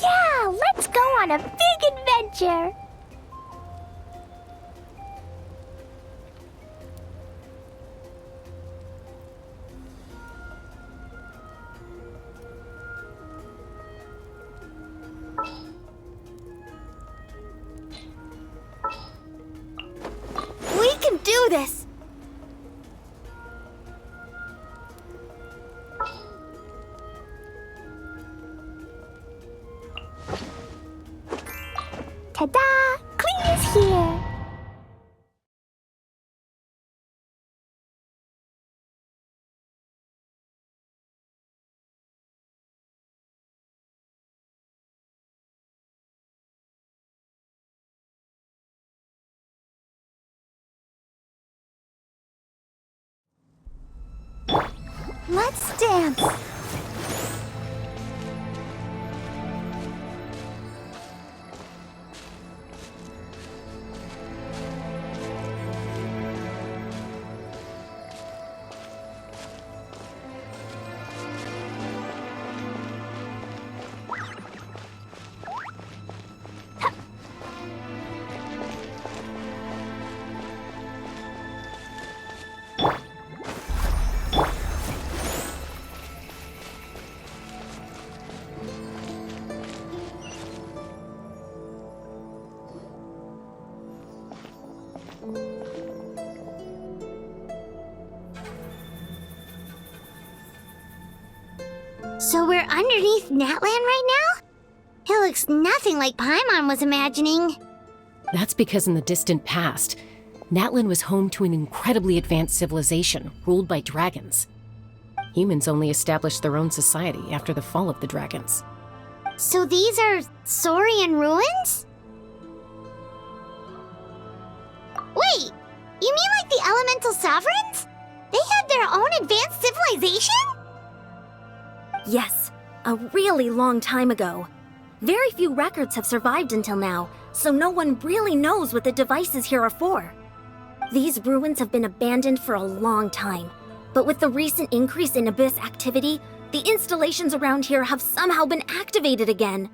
Yeah, let's go on a big adventure! We can do this! Ta-da! Clee is here! Let's dance! So we're underneath Natlan right now? It looks nothing like Paimon was imagining. That's because in the distant past, Natlan was home to an incredibly advanced civilization ruled by dragons. Humans only established their own society after the fall of the dragons. So these are Saurian ruins? Wait, you mean like the elemental sovereigns? They had their own advanced civilization? Yes, a really long time ago. Very few records have survived until now, so no one really knows what the devices here are for. These ruins have been abandoned for a long time, but with the recent increase in Abyss activity, the installations around here have somehow been activated again.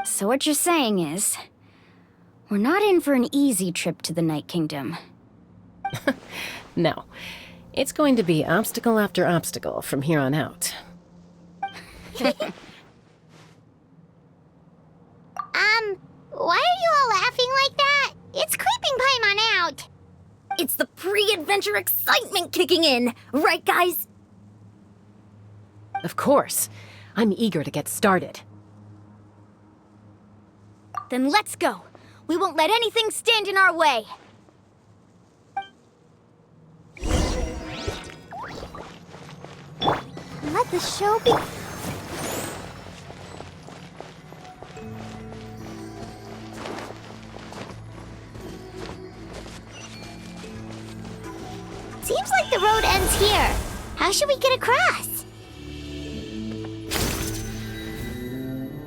So what you're saying is, we're not in for an easy trip to the Night Kingdom. No, it's going to be obstacle after obstacle from here on out. Why are you all laughing like adventure excitement kicking in. Right, guys? Of course. I'm eager to get started. Then let's go. We won't let anything stand in our way. Let the show be. Seems like the road ends here. How should we get across?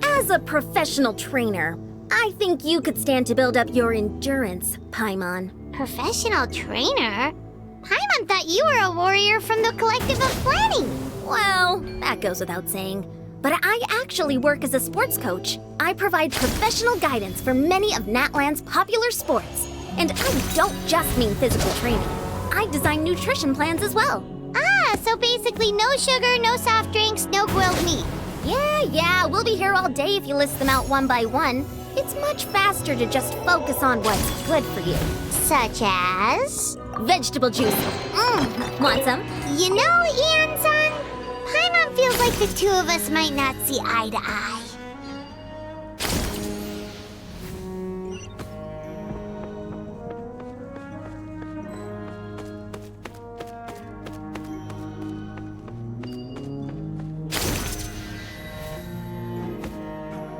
As a professional trainer, I think you could stand to build up your endurance, Paimon. Professional trainer? Paimon thought you were a warrior from the Collective of Planning. Well, that goes without saying. But I actually work as a sports coach. I provide professional guidance for many of Natlan's popular sports. And I don't just mean physical training. I design nutrition plans as well. Ah, so basically no sugar, no soft drinks, no grilled meat. Yeah, we'll be here all day if you list them out one by one. It's much faster to just focus on what's good for you. Such as? Vegetable juice. Want some? You know, Ian-san, Paimon feels like the two of us might not see eye to eye.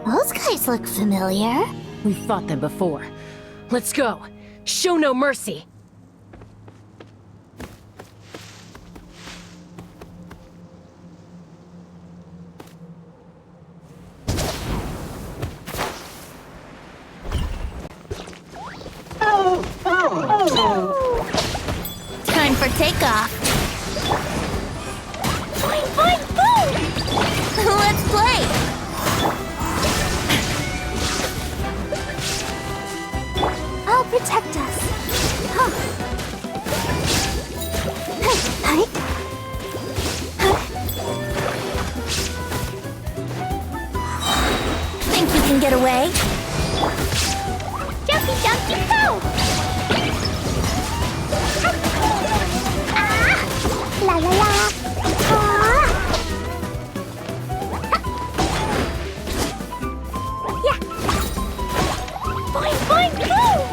Those guys look familiar. We've fought them before. Let's go. Show no mercy. Time for takeoff. Boing, boing, boom! Let's play! I'll protect us. Huh. Hey. Think you can get away? Jumpy, jumpy, go! Ah! La la la! Ah! Yeah! Boing, boing, boom!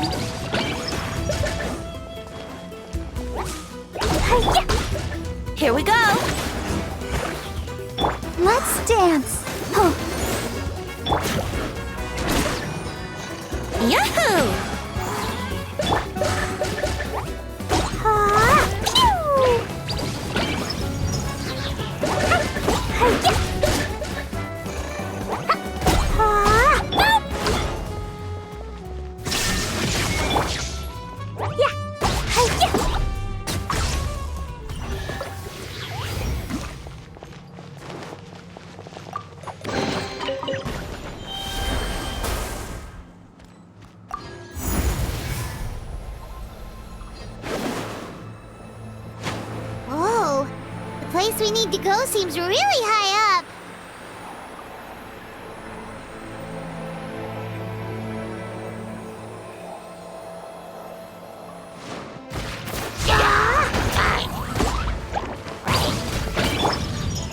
Hi-ya! Here we go. Let's dance! Oh. Yahoo! Ah! Pew! Hi-ya! Ah! Boop! Yeah! Hi-ya! Whoa! The place we need to go seems really high up.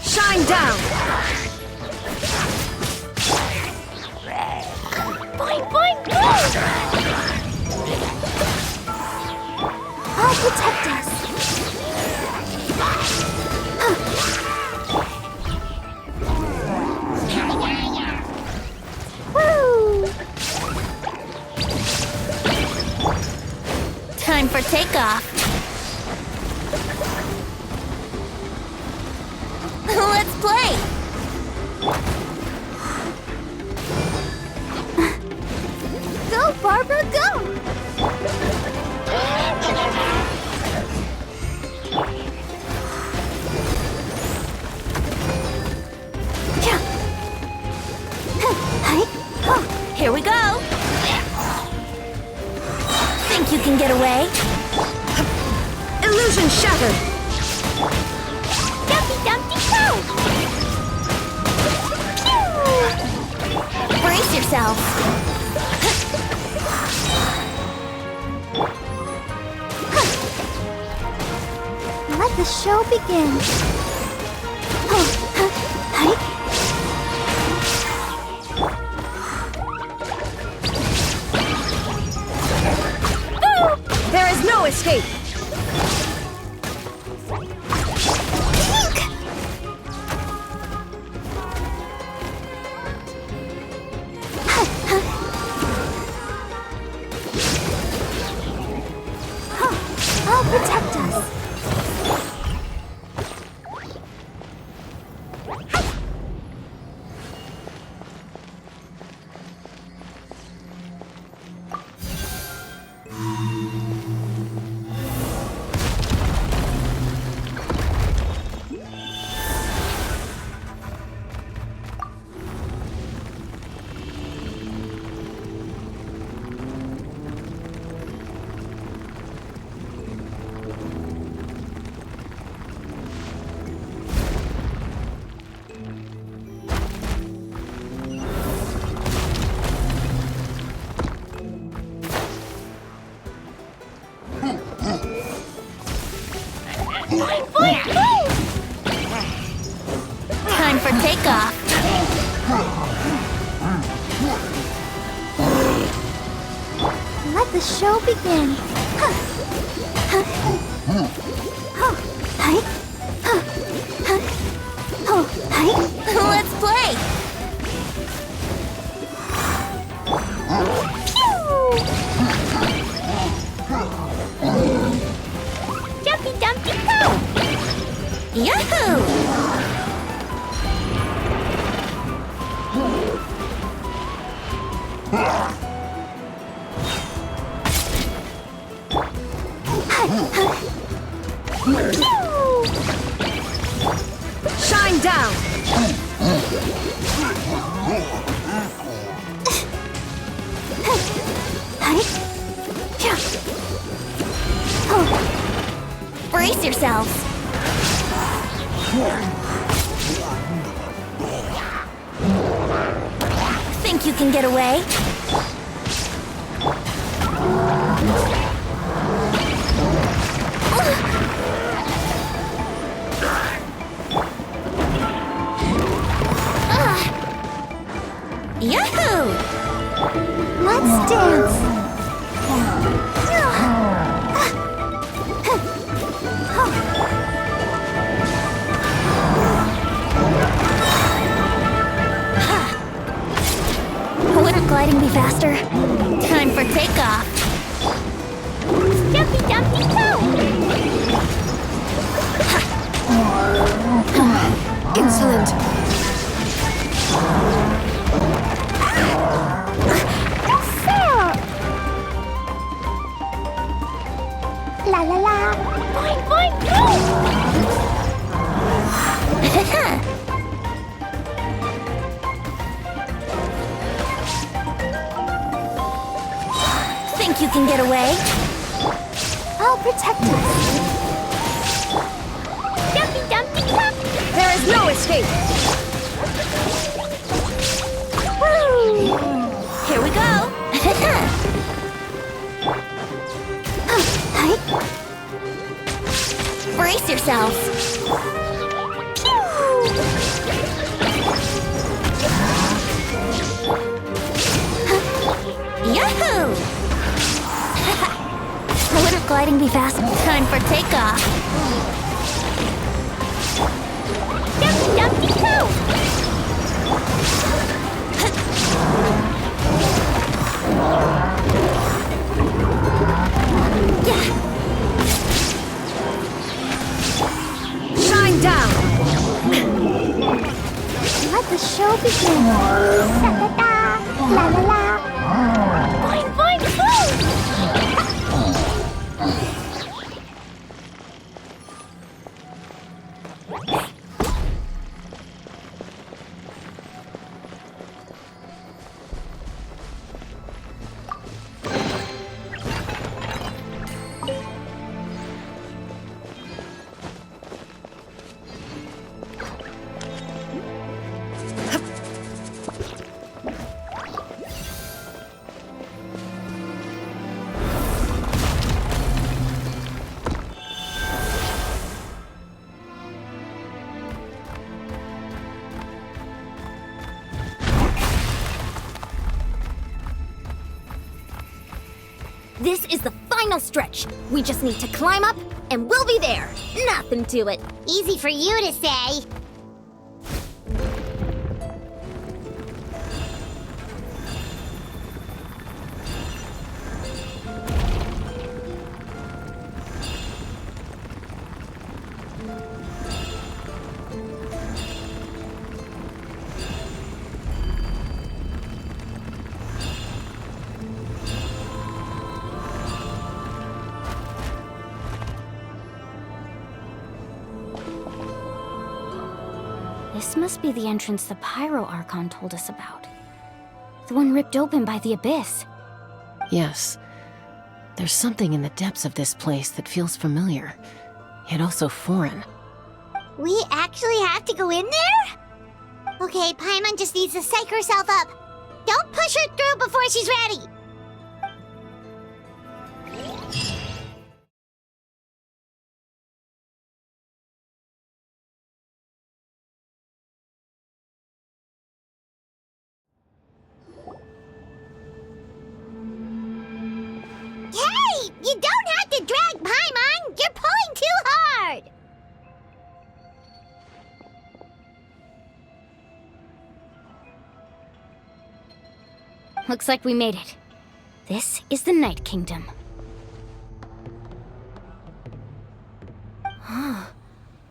Shine down! Boing, boing, boing! I'll protect us. Woo! Time for takeoff. Let's play. Go, Barbara, go! Yeah. Hi. Oh. Here we go. Think you can get away? Illusion shattered. Dumpty, dumpty, go! Pew! Brace yourself. Let the show begin. There is no escape! I'll protect us. Time for takeoff. Let the show begin. Let's play. Jumpy Dumpty Poo! Yahoo! Shine down! Brace yourselves. Think you can get away? Yahoo! Let's dance. Wouldn't gliding be faster? Time for takeoff. Jumpy Dumpty Poo! Insolent! La la la. Boing boing boing. Think you can get away? I'll protect us. Jumpy Dumpty Poo! There is no escape! Here we go. Brace yourselves. Yahoo! Wouldn't gliding be fast? Time for takeoff. Jumpy Dumpty Poo! Shine down! Let the show begin. Da da da. La la la. Boing boing boing. This is the final stretch. We just need to climb up, and we'll be there. Nothing to it. Easy for you to say. This must be the entrance the Pyro Archon told us about. The one ripped open by the Abyss. Yes. There's something in the depths of this place that feels familiar, yet also foreign. We actually have to go in there? Okay, Paimon just needs to psych herself up. Don't push her through before she's ready. Hey! You don't have to drag Paimon! You're pulling too hard! Looks like we made it. This is the Night Kingdom.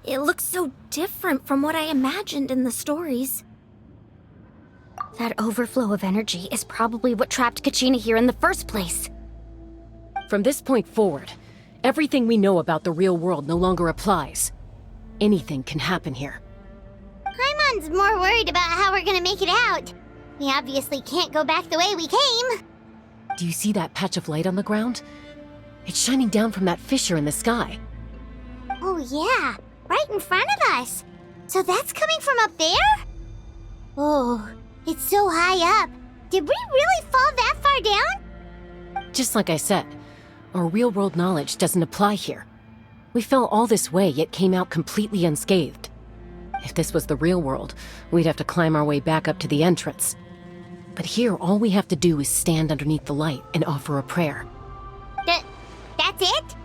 It looks so different from what I imagined in the stories. That overflow of energy is probably what trapped Kachina here in the first place. From this point forward, everything we know about the real world no longer applies. Anything can happen here. Paimon's more worried about how we're gonna make it out. We obviously can't go back the way we came. Do you see that patch of light on the ground? It's shining down from that fissure in the sky. Oh yeah, right in front of us. So that's coming from up there? Oh, it's so high up. Did we really fall that far down? Just like I said, our real-world knowledge doesn't apply here. We fell all this way, yet came out completely unscathed. If this was the real world, we'd have to climb our way back up to the entrance. But here, all we have to do is stand underneath the light and offer a prayer. That's it?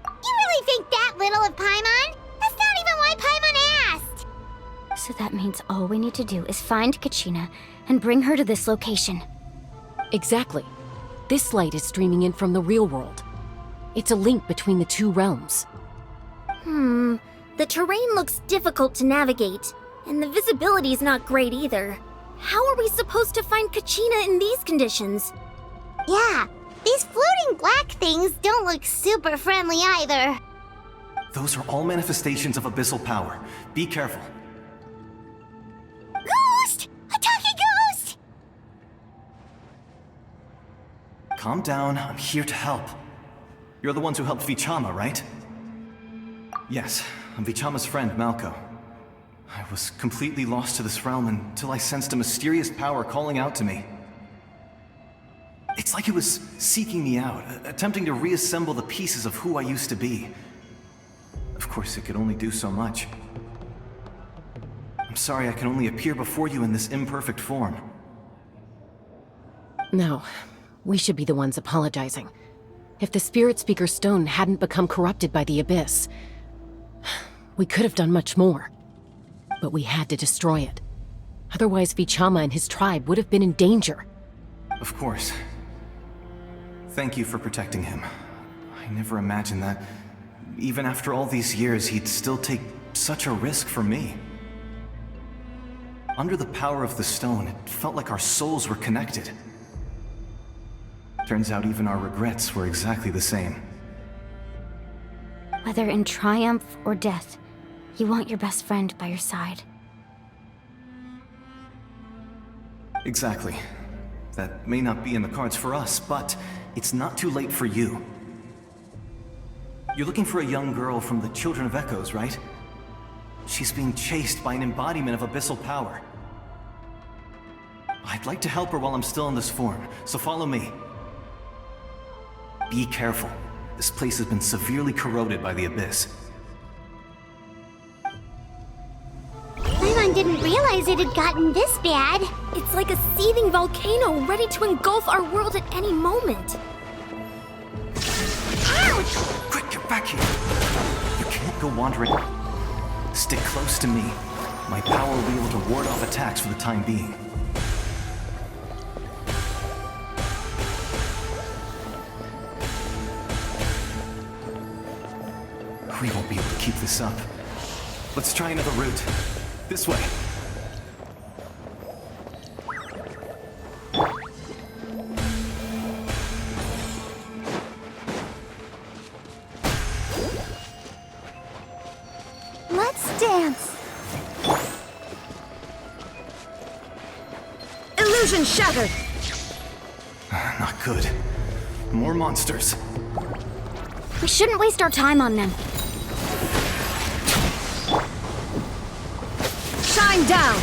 You really think that little of Paimon? That's not even why Paimon asked! So that means all we need to do is find Kachina and bring her to this location. Exactly. This light is streaming in from the real world. It's a link between the two realms. The terrain looks difficult to navigate, and the visibility's not great either. How are we supposed to find Kachina in these conditions? Yeah, these floating black things don't look super friendly either. Those are all manifestations of abyssal power. Be careful. Ghost! A talking ghost! Calm down, I'm here to help. You're the ones who helped Vichama, right? Yes, I'm Vichama's friend, Malko. I was completely lost to this realm until I sensed a mysterious power calling out to me. It's like it was seeking me out, attempting to reassemble the pieces of who I used to be. Of course, it could only do so much. I'm sorry I can only appear before you in this imperfect form. No, we should be the ones apologizing. If the Spirit Speaker Stone hadn't become corrupted by the Abyss, we could have done much more. But we had to destroy it. Otherwise, Vichama and his tribe would have been in danger. Of course. Thank you for protecting him. I never imagined that, even after all these years, he'd still take such a risk for me. Under the power of the stone, it felt like our souls were connected. Turns out even our regrets were exactly the same. Whether in triumph or death, you want your best friend by your side. Exactly. That may not be in the cards for us, but it's not too late for you. You're looking for a young girl from the Children of Echoes, right? She's being chased by an embodiment of abyssal power. I'd like to help her while I'm still in this form, so follow me. Be careful. This place has been severely corroded by the Abyss. Paimon Paimon didn't realize it had gotten this bad. It's like a seething volcano ready to engulf our world at any moment. Ouch! Quick, get back here! You can't go wandering. Stick close to me. My power will be able to ward off attacks for the time being. We won't be able to keep this up. Let's try another route. This way. Let's dance. Illusion shattered! Not good. More monsters. We shouldn't waste our time on them. Shine down!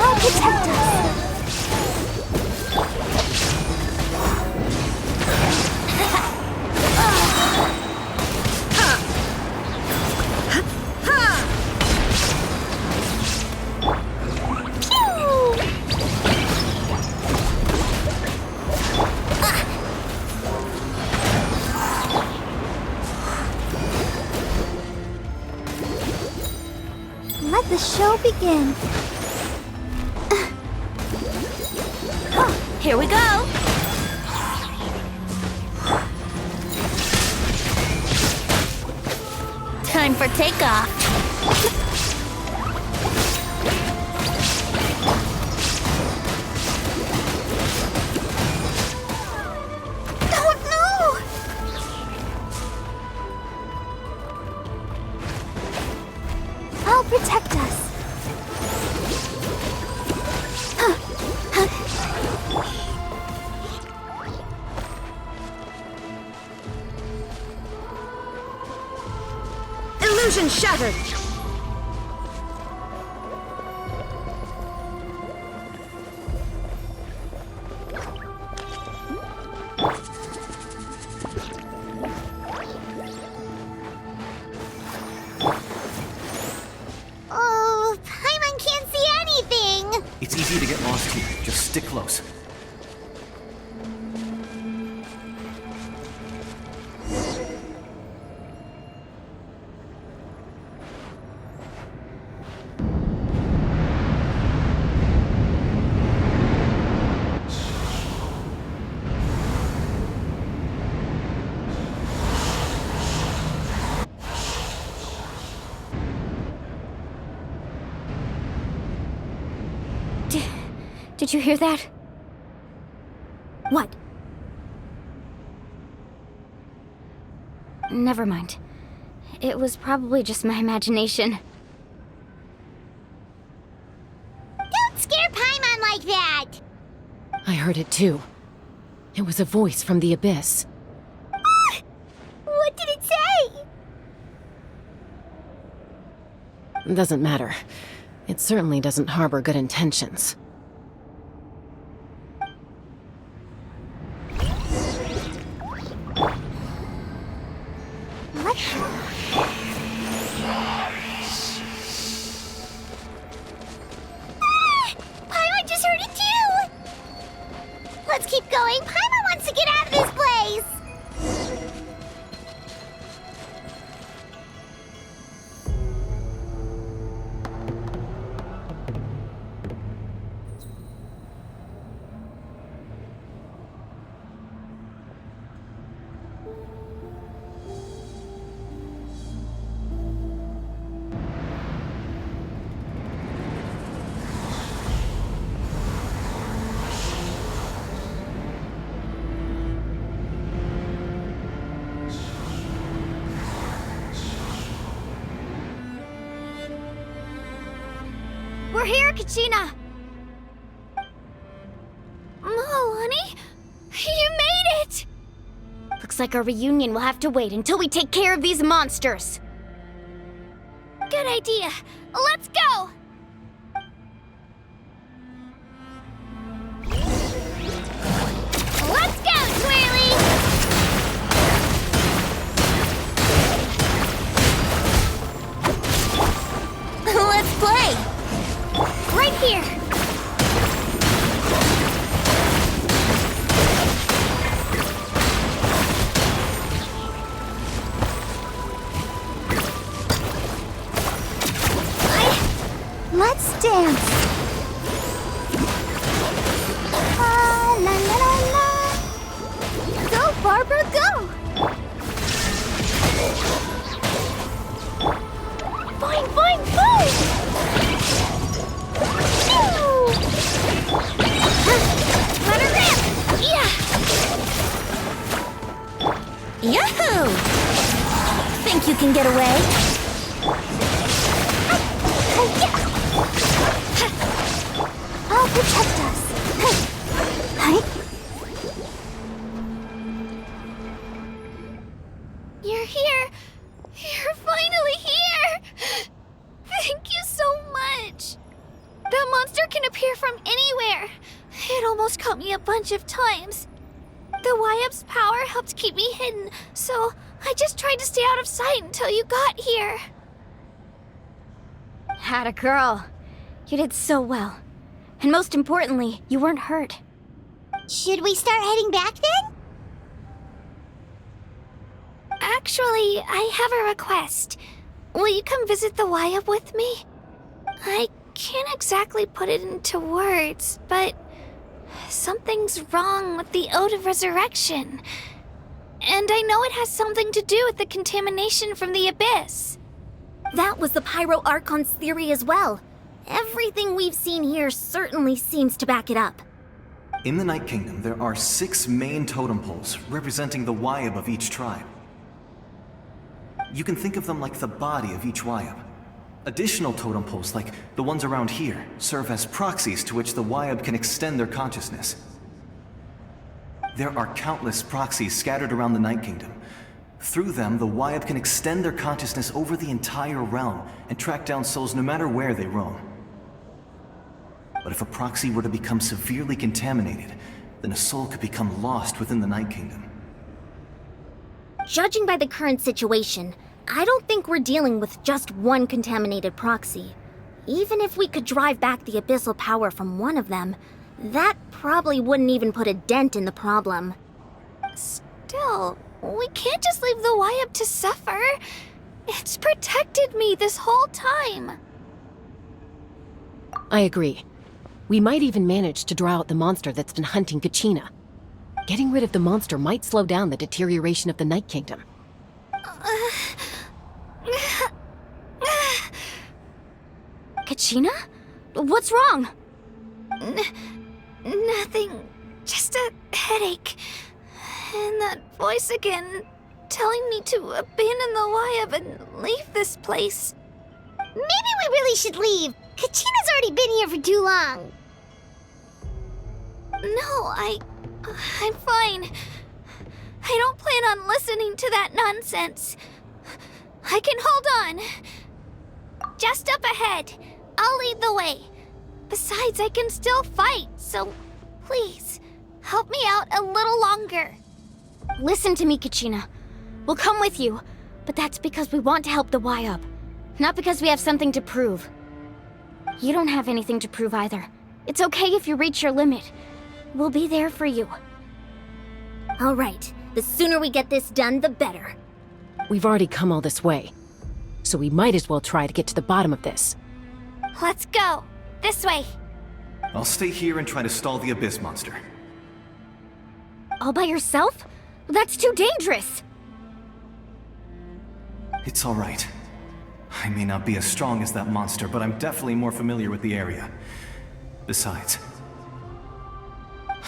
I'll protect us. Let the show begin. Here we go! Time for takeoff. Oh no! I'll protect us. Illusion shattered! Oh, Paimon can't see anything. It's easy to get lost here. Just stick close. Did you hear that? What? Never mind. It was probably just my imagination. Don't scare Paimon like that. I heard it too. It was a voice from the abyss. What did it say? Doesn't matter. It certainly doesn't harbor good intentions. What? Paimon just heard it too! Let's keep going. Paimon wants to get out of this place! We're here, Kachina! Oh, honey? You made it! Looks like our reunion will have to wait until we take care of these monsters. Good idea. Let's go! Let's go! you can get away? I'll protect us. You're here! You're finally here! Thank you so much! That monster can appear from anywhere. It almost caught me a bunch of times. The Wyap's power helped keep me hidden, so I just tried to stay out of sight until you got here. Atta girl. You did so well. And most importantly, you weren't hurt. Should we start heading back then? Actually, I have a request. Will you come visit the Wyap with me? I can't exactly put it into words, but something's wrong with the Ode of Resurrection. And I know it has something to do with the contamination from the Abyss. That was the Pyro Archon's theory as well. Everything we've seen here certainly seems to back it up. In the Night Kingdom, there are 6 main totem poles representing the Wyap of each tribe. You can think of them like the body of each Wyap. Additional totem poles, like the ones around here, serve as proxies to which the Wyap can extend their consciousness. There are countless proxies scattered around the Night Kingdom. Through them, the Wyap can extend their consciousness over the entire realm and track down souls no matter where they roam. But if a proxy were to become severely contaminated, then a soul could become lost within the Night Kingdom. Judging by the current situation, I don't think we're dealing with just one contaminated proxy. Even if we could drive back the abyssal power from one of them, that probably wouldn't even put a dent in the problem. Still, we can't just leave the Wyap to suffer. It's protected me this whole time. I agree. We might even manage to draw out the monster that's been hunting Kachina. Getting rid of the monster might slow down the deterioration of the Night Kingdom. Kachina? What's wrong? Nothing. Just a headache. And that voice again, telling me to abandon the Wyap and leave this place. Maybe we really should leave. Kachina's already been here for too long. No, I'm fine. I don't plan on listening to that nonsense. I can hold on. Just up ahead. I'll lead the way. Besides, I can still fight, so please, help me out a little longer. Listen to me, Kachina. We'll come with you, but that's because we want to help the Wyap, not because we have something to prove. You don't have anything to prove either. It's okay if you reach your limit. We'll be there for you. All right. The sooner we get this done, the better. We've already come all this way, so we might as well try to get to the bottom of this. Let's go. This way. I'll stay here and try to stall the Abyss monster. All by yourself? That's too dangerous. It's all right. I may not be as strong as that monster, but I'm definitely more familiar with the area. Besides,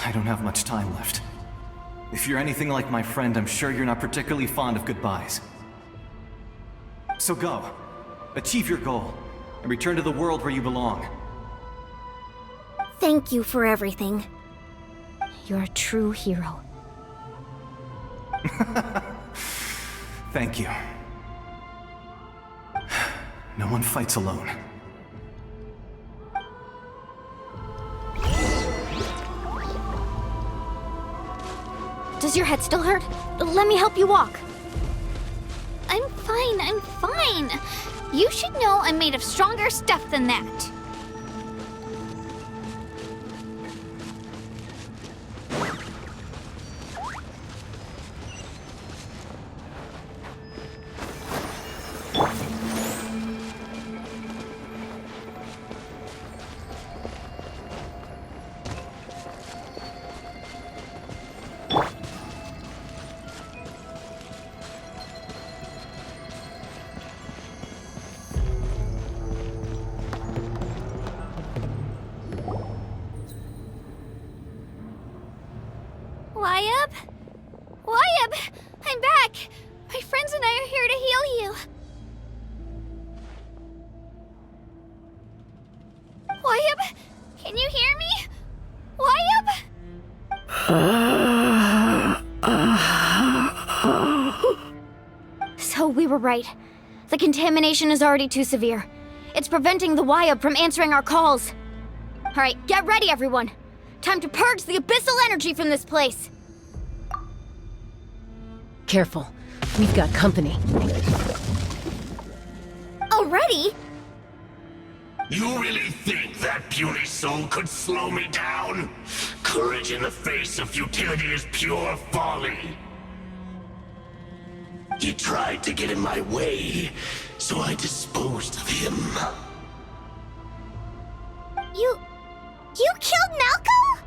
I don't have much time left. If you're anything like my friend, I'm sure you're not particularly fond of goodbyes. So go. Achieve your goal, and return to the world where you belong. Thank you for everything. You're a true hero. Thank you. No one fights alone. Does your head still hurt? Let me help you walk. I'm fine. You should know I'm made of stronger stuff than that. Wyap? I'm back! My friends and I are here to heal you. Wyatt, can you hear me? Wyatt? So we were right. The contamination is already too severe. It's preventing the Wyatt from answering our calls. Alright, get ready, everyone. Time to purge the abyssal energy from this place. Careful. We've got company. Already? You really think that puny soul could slow me down? Courage in the face of futility is pure folly. He tried to get in my way, so I disposed of him. You killed Malco?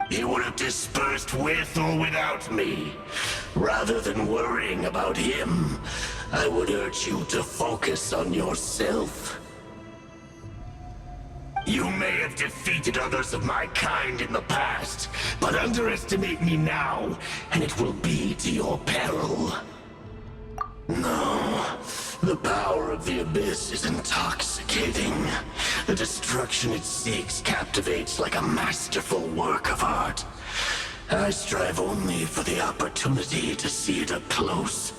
He would have dispersed with or without me. Rather than worrying about him, I would urge you to focus on yourself. You may have defeated others of my kind in the past, but underestimate me now, and it will be to your peril. No, the power of the Abyss is intoxicating. The destruction it seeks captivates like a masterful work of art. I strive only for the opportunity to see it up close.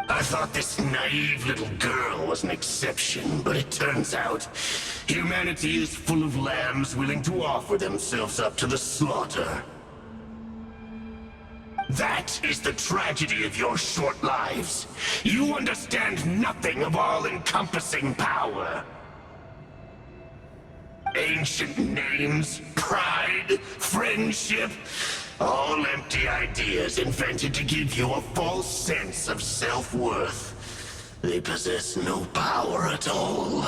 I thought this naive little girl was an exception, but it turns out humanity is full of lambs willing to offer themselves up to the slaughter. That is the tragedy of your short lives. You understand nothing of all-encompassing power. Ancient names, pride, friendship, all empty ideas invented to give you a false sense of self-worth. They possess no power at all.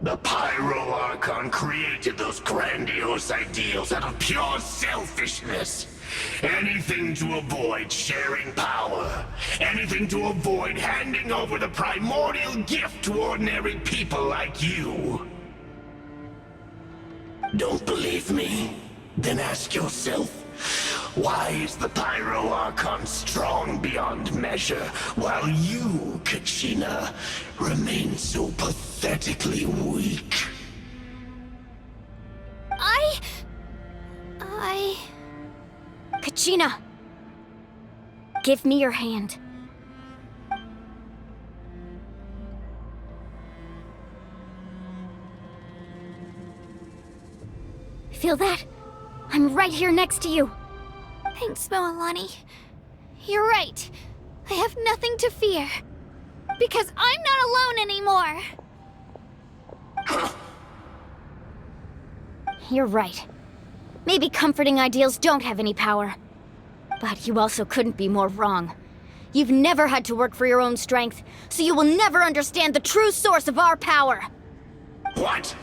The Pyro Archon created those grandiose ideals out of pure selfishness. Anything to avoid sharing power. Anything to avoid handing over the primordial gift to ordinary people like you. Don't believe me? Then ask yourself, why is the Pyro Archon strong beyond measure, while you, Kachina, remain so pathetically weak? Kachina! Give me your hand. Feel that? I'm right here next to you. Thanks, Moalani. You're right. I have nothing to fear. Because I'm not alone anymore. You're right. Maybe comforting ideals don't have any power. But you also couldn't be more wrong. You've never had to work for your own strength, so you will never understand the true source of our power. What?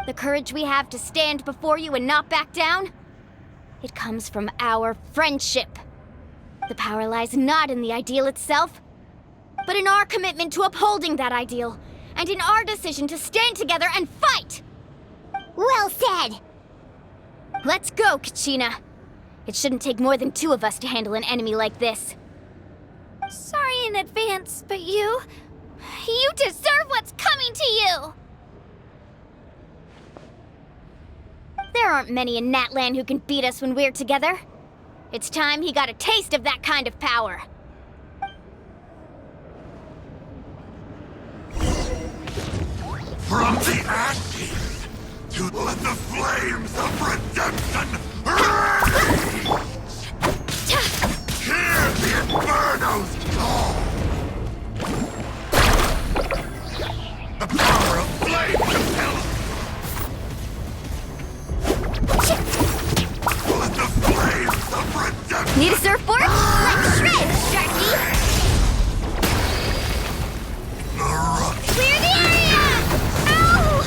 The courage we have to stand before you and not back down? It comes from our friendship. The power lies not in the ideal itself, but in our commitment to upholding that ideal, and in our decision to stand together and fight! Well said! Let's go, Kachina. It shouldn't take more than two of us to handle an enemy like this. Sorry in advance, but you deserve what's coming to you! There aren't many in Natlan who can beat us when we're together. It's time he got a taste of that kind of power. From the ashes to let the flames of redemption rage! Hear the inferno's call! The power of flame compels. Let the flames of redemption. Need a surfboard? Like shreds, Sharky! Eruption. Clear the area! Ow!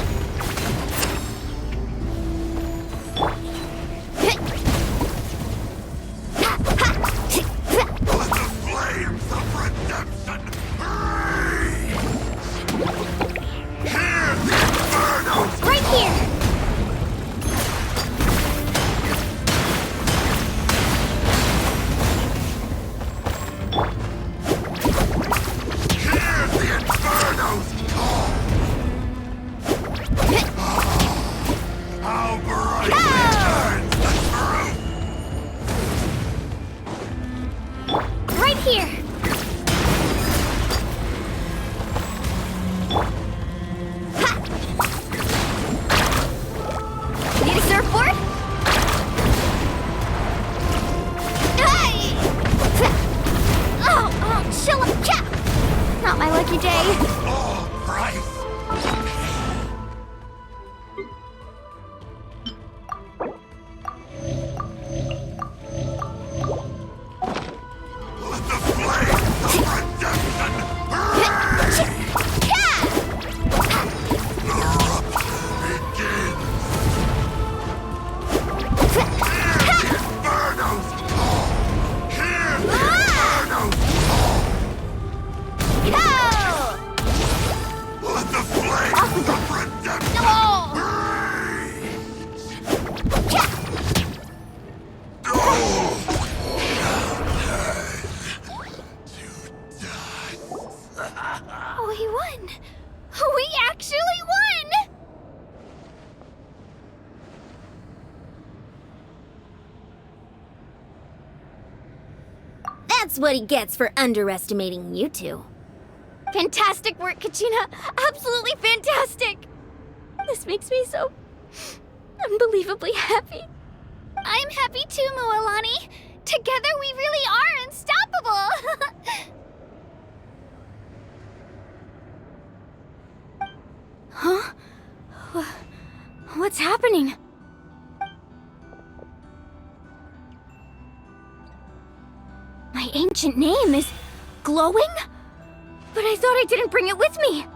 That's what he gets for underestimating you two. Fantastic work, Kachina! Absolutely fantastic! This makes me so unbelievably happy. I'm happy too, Mualani. Together we really are unstoppable! Huh? What's happening? My ancient name is glowing? But I thought I didn't bring it with me!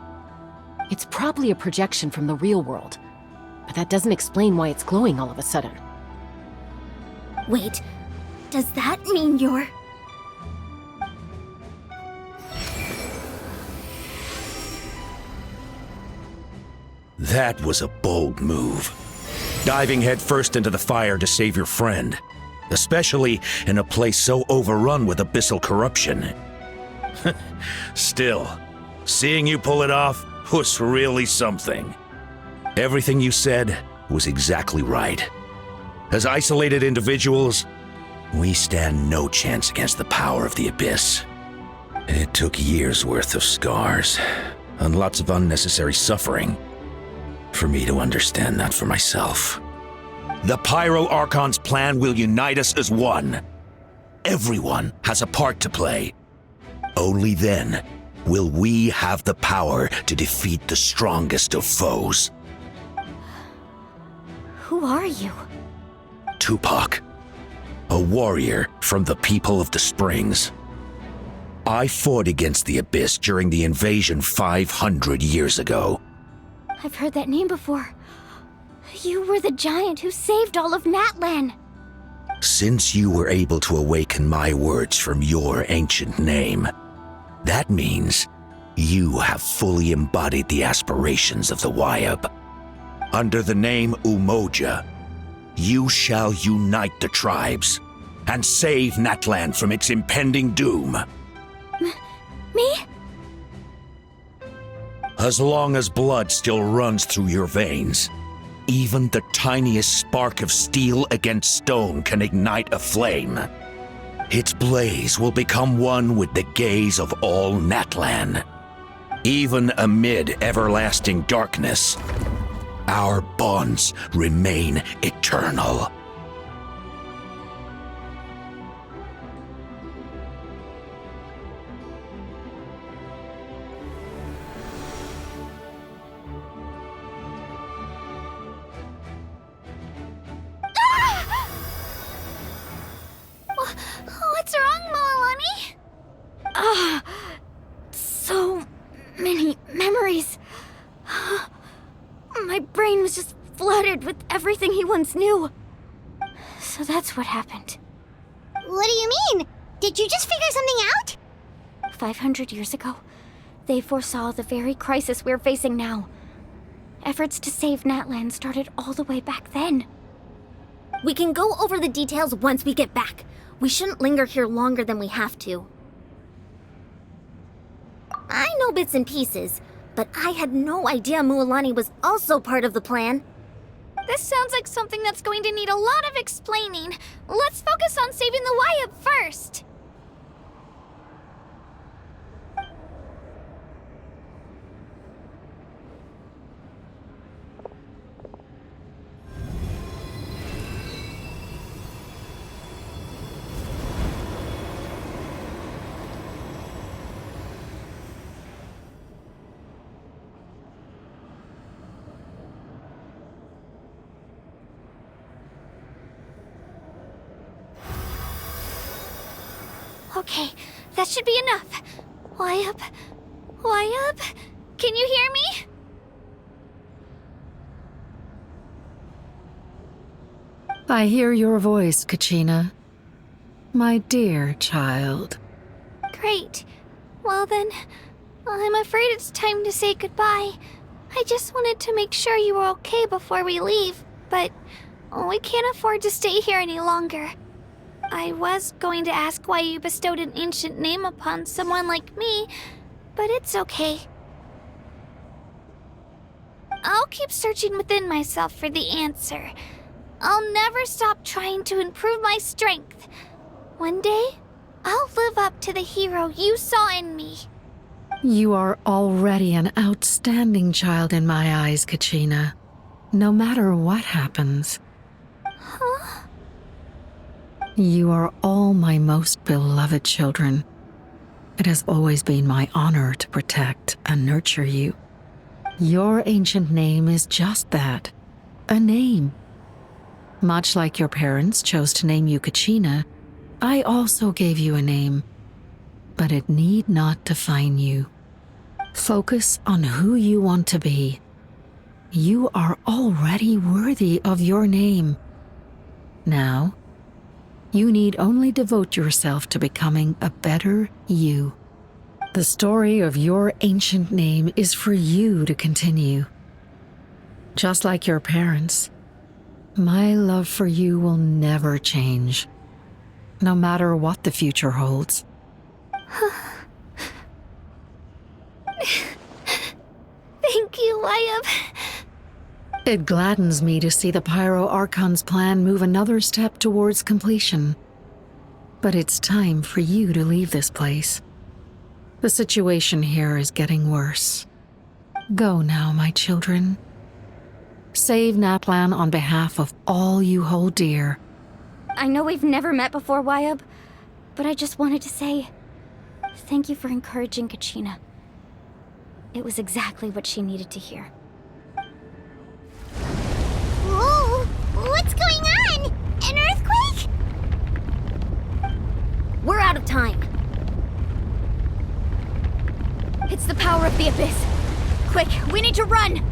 It's probably a projection from the real world, but that doesn't explain why it's glowing all of a sudden. Wait, does that mean you're... That was a bold move. Diving headfirst into the fire to save your friend. Especially in a place so overrun with abyssal corruption. Still, seeing you pull it off was really something. Everything you said was exactly right. As isolated individuals, we stand no chance against the power of the Abyss. It took years' worth of scars, and lots of unnecessary suffering, for me to understand that for myself. The Pyro Archon's plan will unite us as one. Everyone has a part to play. Only then will we have the power to defeat the strongest of foes. Who are you? Tupac, a warrior from the people of the Springs. I fought against the Abyss during the invasion 500 years ago. I've heard that name before. You were the giant who saved all of Natlan. Since you were able to awaken my words from your ancient name, that means you have fully embodied the aspirations of the Wayab. Under the name Umoja, you shall unite the tribes and save Natlan from its impending doom. Me? As long as blood still runs through your veins, even the tiniest spark of steel against stone can ignite a flame. Its blaze will become one with the gaze of all Natlan. Even amid everlasting darkness, our bonds remain eternal. What's wrong, Mualani? So many memories. My brain was just flooded with everything he once knew. So that's what happened. What do you mean? Did you just figure something out? 500 years ago, they foresaw the very crisis we're facing now. Efforts to save Natlan started all the way back then. We can go over the details once we get back. We shouldn't linger here longer than we have to. I know bits and pieces, but I had no idea Mualani was also part of the plan. This sounds like something that's going to need a lot of explaining. Let's focus on saving the Wayab first. Okay, that should be enough. Wayab? Wayab? Can you hear me? I hear your voice, Kachina. My dear child. Great. Well then, I'm afraid it's time to say goodbye. I just wanted to make sure you were okay before we leave, but we can't afford to stay here any longer. I was going to ask why you bestowed an ancient name upon someone like me, but it's okay. I'll keep searching within myself for the answer. I'll never stop trying to improve my strength. One day, I'll live up to the hero you saw in me. You are already an outstanding child in my eyes, Kachina. No matter what happens. Huh? You are all my most beloved children. It has always been my honor to protect and nurture you. Your ancient name is just that, a name. Much like your parents chose to name you Kachina, I also gave you a name, but it need not define you. Focus on who you want to be. You are already worthy of your name. Now, you need only devote yourself to becoming a better you. The story of your ancient name is for you to continue. Just like your parents, my love for you will never change, no matter what the future holds. Thank you, Wyatt. It gladdens me to see the Pyro Archon's plan move another step towards completion. But it's time for you to leave this place. The situation here is getting worse. Go now, my children. Save Natlan on behalf of all you hold dear. I know we've never met before, Wyatt, but I just wanted to say thank you for encouraging Kachina. It was exactly what she needed to hear. Whoa! What's going on? An earthquake? We're out of time. It's the power of the Abyss. Quick, we need to run!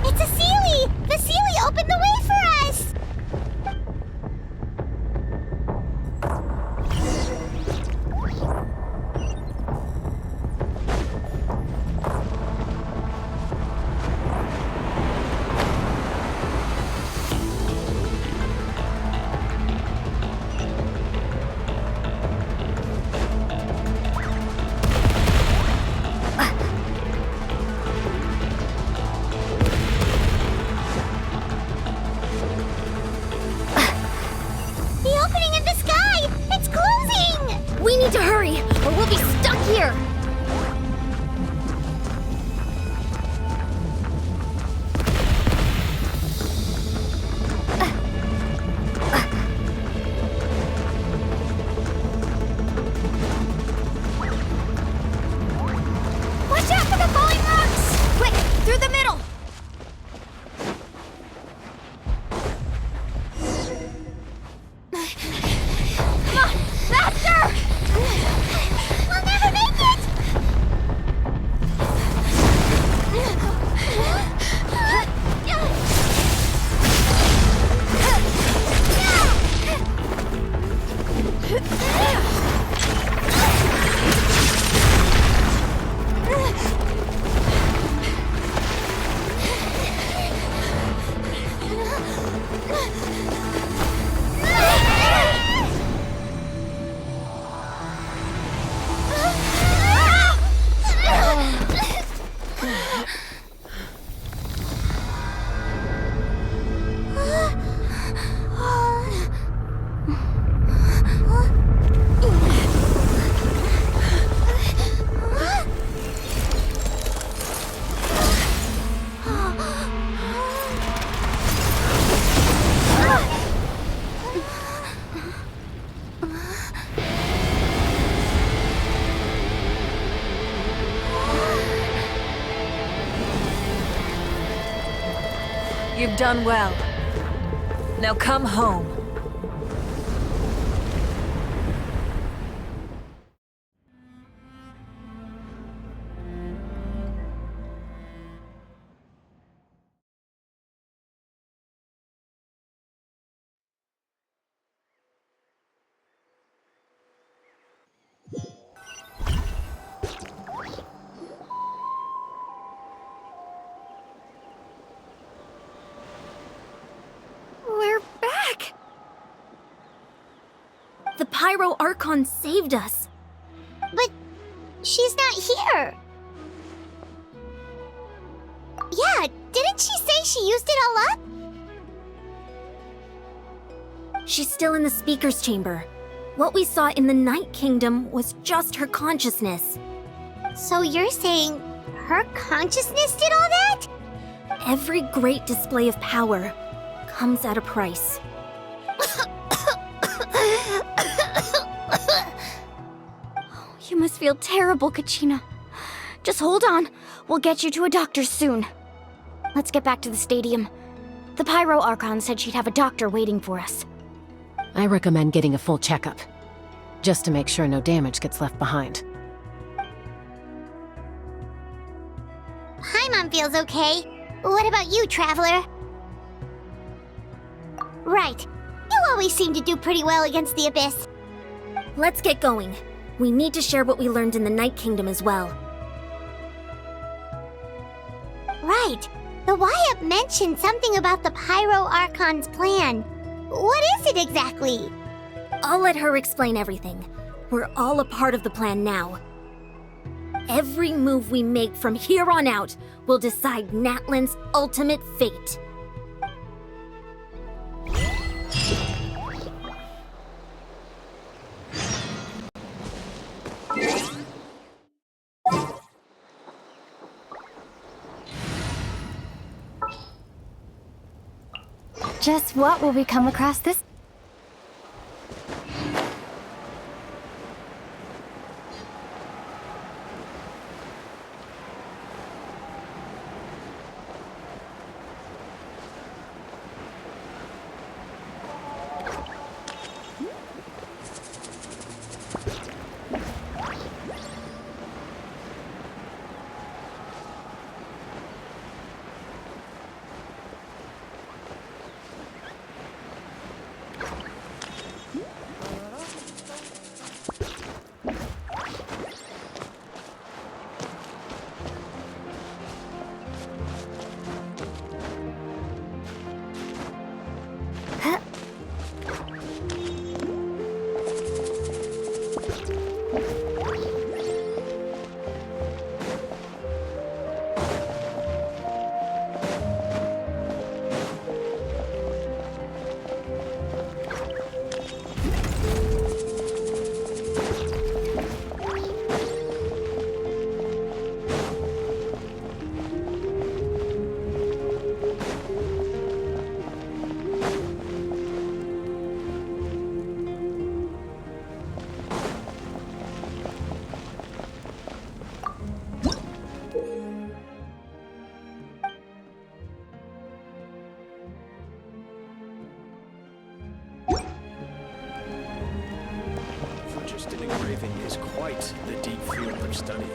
It's a Sealy! The Sealy opened the way for us! We need to hurry, or we'll be stuck here! Watch out for the falling rocks! Quick, through the middle! Come on, faster! We'll never make it! You've done well. Now come home. We're back! The Pyro Archon saved us. But she's not here. Yeah, didn't she say she used it all up? She's still in the Speaker's Chamber. What we saw in the Night Kingdom was just her consciousness. So you're saying her consciousness did all that? Every great display of power comes at a price. You must feel terrible, Kachina. Just hold on. We'll get you to a doctor soon. Let's get back to the stadium. The Pyro Archon said she'd have a doctor waiting for us. I recommend getting a full checkup, just to make sure no damage gets left behind. Paimon feels okay. What about you, Traveler? Right. You always seem to do pretty well against the Abyss. Let's get going. We need to share what we learned in the Night Kingdom as well. Right. The Y-Up mentioned something about the Pyro Archon's plan. What is it exactly? I'll let her explain everything. We're all a part of the plan now. Every move we make from here on out will decide Natlan's ultimate fate. Just what will we come across this? Phlogiston engraving is quite the deep field of study.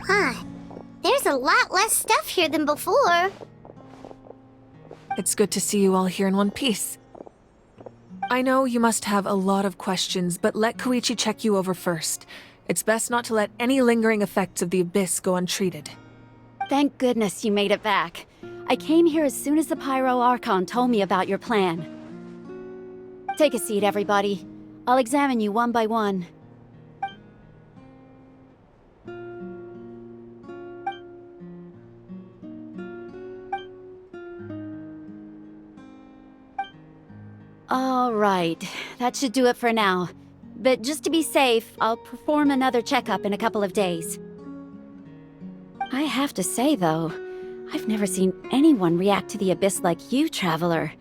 Huh. There's a lot less stuff here than before. It's good to see you all here in one piece. I know you must have a lot of questions, but let Koichi check you over first. It's best not to let any lingering effects of the Abyss go untreated. Thank goodness you made it back. I came here as soon as the Pyro Archon told me about your plan. Take a seat, everybody. I'll examine you one by one. All right, that should do it for now. But just to be safe, I'll perform another checkup in a couple of days. I have to say, though, I've never seen anyone react to the Abyss like you, Traveler.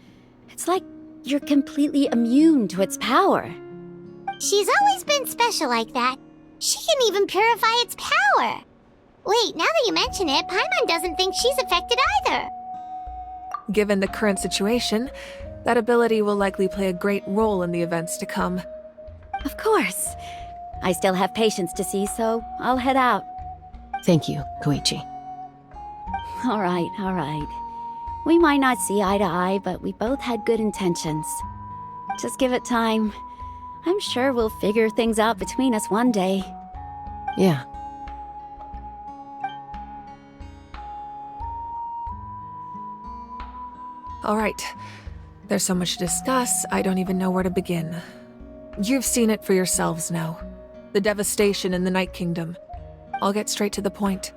It's like you're completely immune to its power. She's always been special like that. She can even purify its power. Wait, now that you mention it, Paimon doesn't think she's affected either. Given the current situation, that ability will likely play a great role in the events to come. Of course. I still have patients to see, so I'll head out. Thank you, Koichi. All right. We might not see eye to eye, but we both had good intentions. Just give it time. I'm sure we'll figure things out between us one day. Yeah. All right. There's so much to discuss, I don't even know where to begin. You've seen it for yourselves now. The devastation in the Night Kingdom. I'll get straight to the point.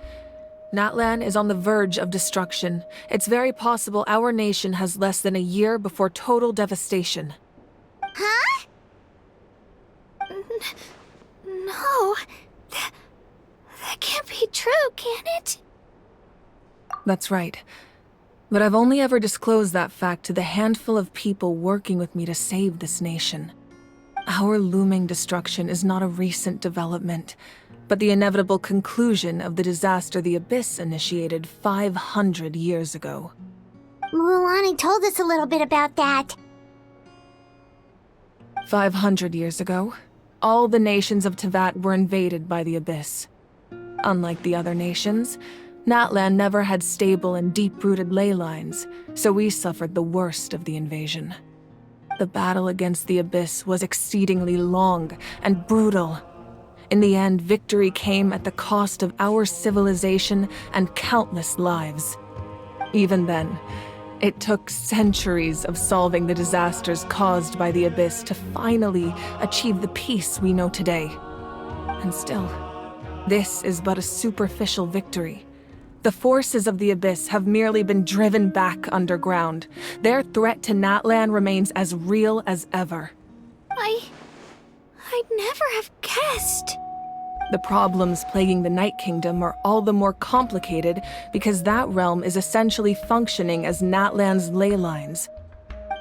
Natlan is on the verge of destruction. It's very possible our nation has less than a year before total devastation. Huh? No. That can't be true, can it? That's right. But I've only ever disclosed that fact to the handful of people working with me to save this nation. Our looming destruction is not a recent development, but the inevitable conclusion of the disaster the Abyss initiated 500 years ago. Mualani told us a little bit about that. 500 years ago, all the nations of Tevat were invaded by the Abyss. Unlike the other nations, Natlan never had stable and deep-rooted ley lines, so we suffered the worst of the invasion. The battle against the Abyss was exceedingly long and brutal. In the end, victory came at the cost of our civilization and countless lives. Even then, it took centuries of solving the disasters caused by the Abyss to finally achieve the peace we know today. And still, this is but a superficial victory. The forces of the Abyss have merely been driven back underground. Their threat to Natlan remains as real as ever. I'd never have guessed. The problems plaguing the Night Kingdom are all the more complicated because that realm is essentially functioning as Natlan's ley lines.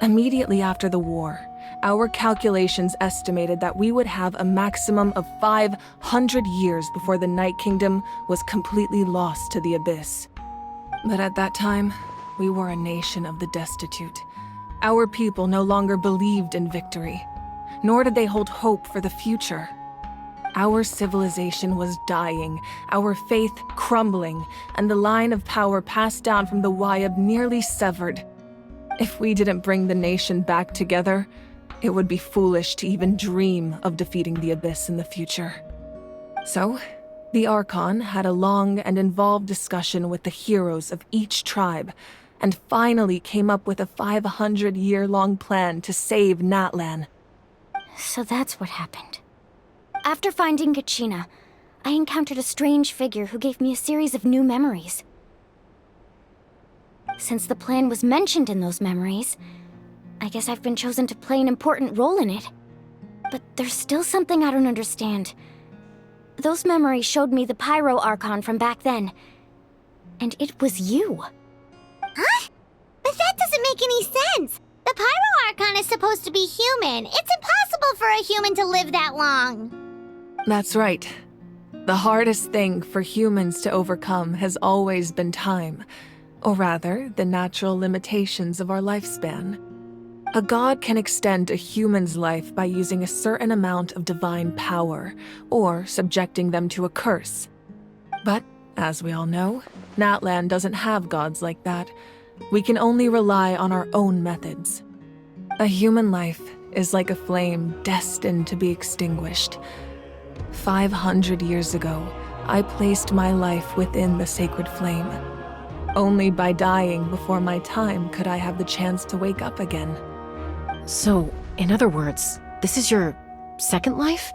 Immediately after the war, our calculations estimated that we would have a maximum of 500 years before the Night Kingdom was completely lost to the Abyss. But at that time, we were a nation of the destitute. Our people no longer believed in victory, nor did they hold hope for the future. Our civilization was dying, our faith crumbling, and the line of power passed down from the Wayab nearly severed. If we didn't bring the nation back together, it would be foolish to even dream of defeating the Abyss in the future. So, the Archon had a long and involved discussion with the heroes of each tribe, and finally came up with a 500-year-long plan to save Natlan. So that's what happened. After finding Kachina, I encountered a strange figure who gave me a series of new memories. Since the plan was mentioned in those memories, I guess I've been chosen to play an important role in it. But there's still something I don't understand. Those memories showed me the Pyro Archon from back then. And it was you. Huh? But that doesn't make any sense. The Pyro Archon is supposed to be human. It's impossible for a human to live that long. That's right. The hardest thing for humans to overcome has always been time, or rather, the natural limitations of our lifespan. A god can extend a human's life by using a certain amount of divine power, or subjecting them to a curse. But, as we all know, Natlan doesn't have gods like that, We can only rely on our own methods. A human life is like a flame destined to be extinguished. 500 years ago, I placed my life within the sacred flame. Only by dying before my time could I have the chance to wake up again. So, in other words, this is your second life?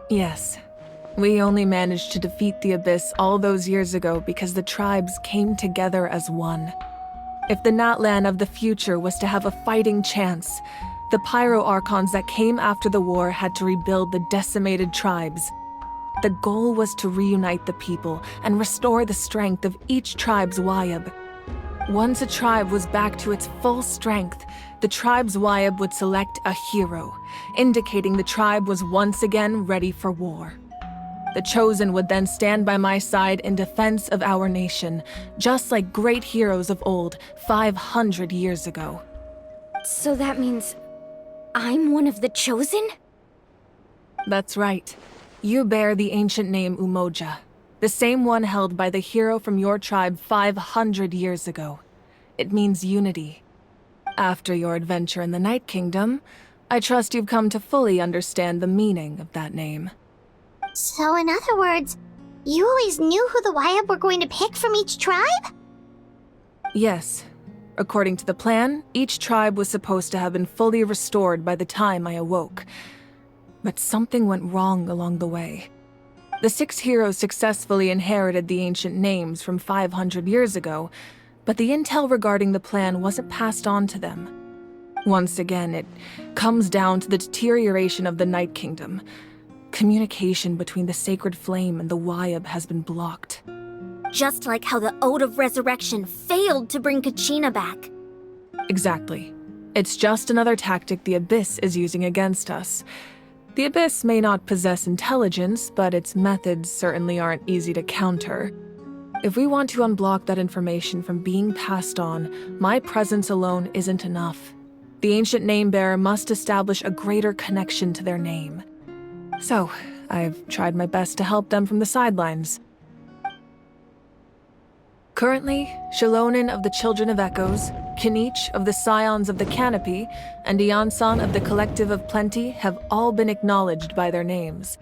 Yes. We only managed to defeat the Abyss all those years ago because the tribes came together as one. If the Natlan of the future was to have a fighting chance, the Pyro Archons that came after the war had to rebuild the decimated tribes. The goal was to reunite the people and restore the strength of each tribe's Wayab. Once a tribe was back to its full strength, the tribe's Wayab would select a hero, indicating the tribe was once again ready for war. The Chosen would then stand by my side in defense of our nation, just like great heroes of old 500 years ago. So that means I'm one of the Chosen? That's right. You bear the ancient name Umoja, the same one held by the hero from your tribe 500 years ago. It means unity. After your adventure in the Night Kingdom, I trust you've come to fully understand the meaning of that name. So in other words, you always knew who the Wayab were going to pick from each tribe? Yes. According to the plan, each tribe was supposed to have been fully restored by the time I awoke. But something went wrong along the way. The 6 heroes successfully inherited the ancient names from 500 years ago, but the intel regarding the plan wasn't passed on to them. Once again, it comes down to the deterioration of the Night Kingdom. Communication between the Sacred Flame and the Wayab has been blocked. Just like how the Ode of Resurrection failed to bring Kachina back. Exactly. It's just another tactic the Abyss is using against us. The Abyss may not possess intelligence, but its methods certainly aren't easy to counter. If we want to unblock that information from being passed on, my presence alone isn't enough. The ancient name-bearer must establish a greater connection to their name. So, I've tried my best to help them from the sidelines. Currently, Shalonin of the Children of Echoes, Kinich of the Scions of the Canopy, and Iansan of the Collective of Plenty have all been acknowledged by their names.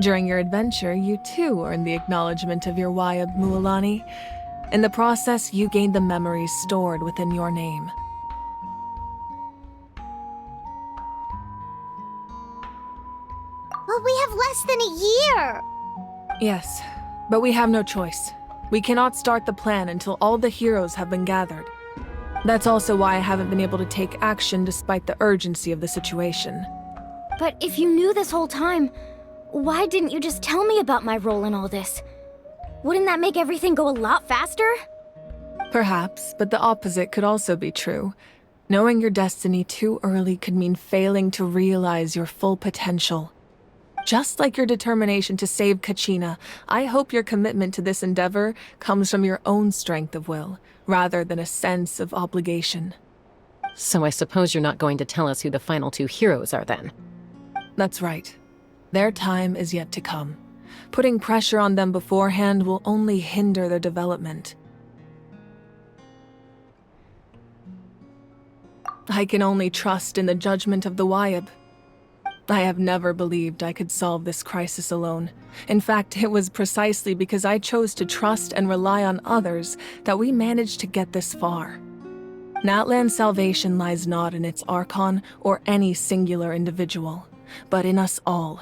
During your adventure, you too earned the acknowledgement of your Wayab, Mualani. In the process, you gained the memories stored within your name. But we have less than a year! Yes, but we have no choice. We cannot start the plan until all the heroes have been gathered. That's also why I haven't been able to take action despite the urgency of the situation. But if you knew this whole time, why didn't you just tell me about my role in all this? Wouldn't that make everything go a lot faster? Perhaps, but the opposite could also be true. Knowing your destiny too early could mean failing to realize your full potential. Just like your determination to save Kachina, I hope your commitment to this endeavor comes from your own strength of will, rather than a sense of obligation. So I suppose you're not going to tell us who the final 2 heroes are then? That's right. Their time is yet to come. Putting pressure on them beforehand will only hinder their development. I can only trust in the judgment of the Wayab. I have never believed I could solve this crisis alone. In fact, it was precisely because I chose to trust and rely on others that we managed to get this far. Natlan's salvation lies not in its Archon or any singular individual, but in us all.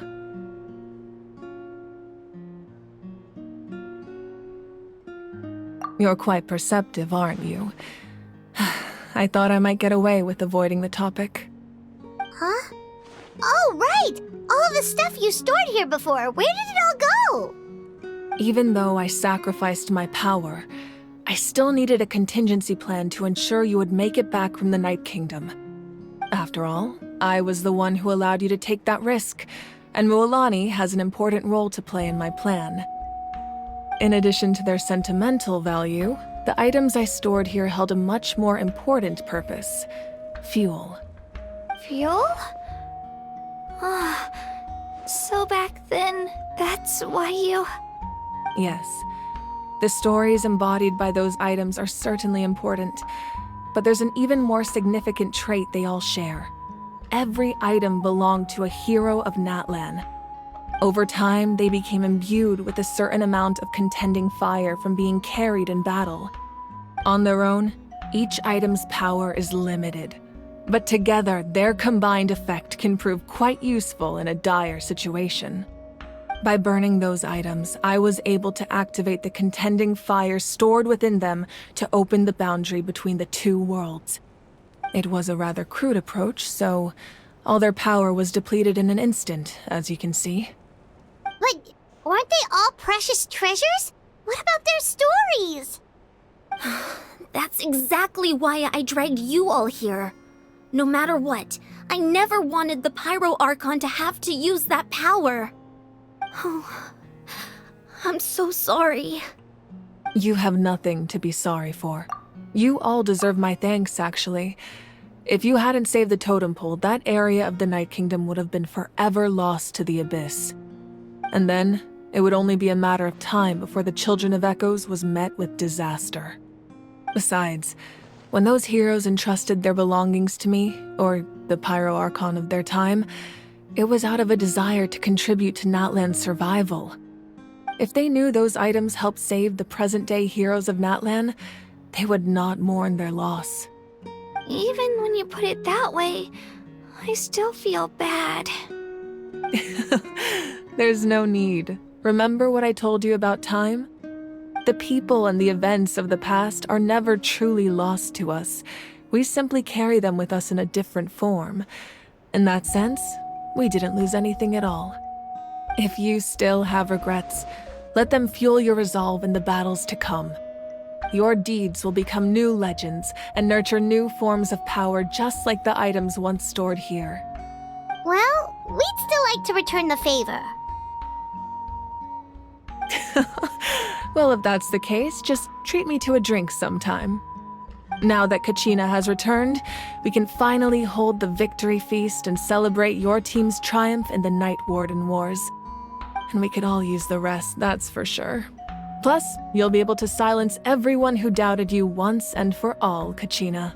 You're quite perceptive, aren't you? I thought I might get away with avoiding the topic. Huh? Oh, right! All of the stuff you stored here before, where did it all go? Even though I sacrificed my power, I still needed a contingency plan to ensure you would make it back from the Night Kingdom. After all, I was the one who allowed you to take that risk, and Mualani has an important role to play in my plan. In addition to their sentimental value, the items I stored here held a much more important purpose: fuel. Fuel? So back then, that's why you... Yes. The stories embodied by those items are certainly important, but there's an even more significant trait they all share. Every item belonged to a hero of Natlan. Over time, they became imbued with a certain amount of contending fire from being carried in battle. On their own, each item's power is limited, but together, their combined effect can prove quite useful in a dire situation. By burning those items, I was able to activate the contending fire stored within them to open the boundary between the two worlds. It was a rather crude approach, so all their power was depleted in an instant, as you can see. But weren't they all precious treasures? What about their stories? That's exactly why I dragged you all here. No matter what, I never wanted the Pyro Archon to have to use that power. Oh, I'm so sorry. You have nothing to be sorry for. You all deserve my thanks, actually. If you hadn't saved the totem pole, that area of the Night Kingdom would have been forever lost to the Abyss. And then, it would only be a matter of time before the Children of Echoes was met with disaster. Besides, when those heroes entrusted their belongings to me, or the Pyro Archon of their time, it was out of a desire to contribute to Natlan's survival. If they knew those items helped save the present-day heroes of Natlan, they would not mourn their loss. Even when you put it that way, I still feel bad. There's no need. Remember what I told you about time? The people and the events of the past are never truly lost to us. We simply carry them with us in a different form. In that sense, we didn't lose anything at all. If you still have regrets, let them fuel your resolve in the battles to come. Your deeds will become new legends and nurture new forms of power just like the items once stored here. Well, we'd still like to return the favor. Well, if that's the case, just treat me to a drink sometime. Now that Kachina has returned, we can finally hold the victory feast and celebrate your team's triumph in the Night Warden Wars. And we could all use the rest, that's for sure. Plus, you'll be able to silence everyone who doubted you once and for all, Kachina.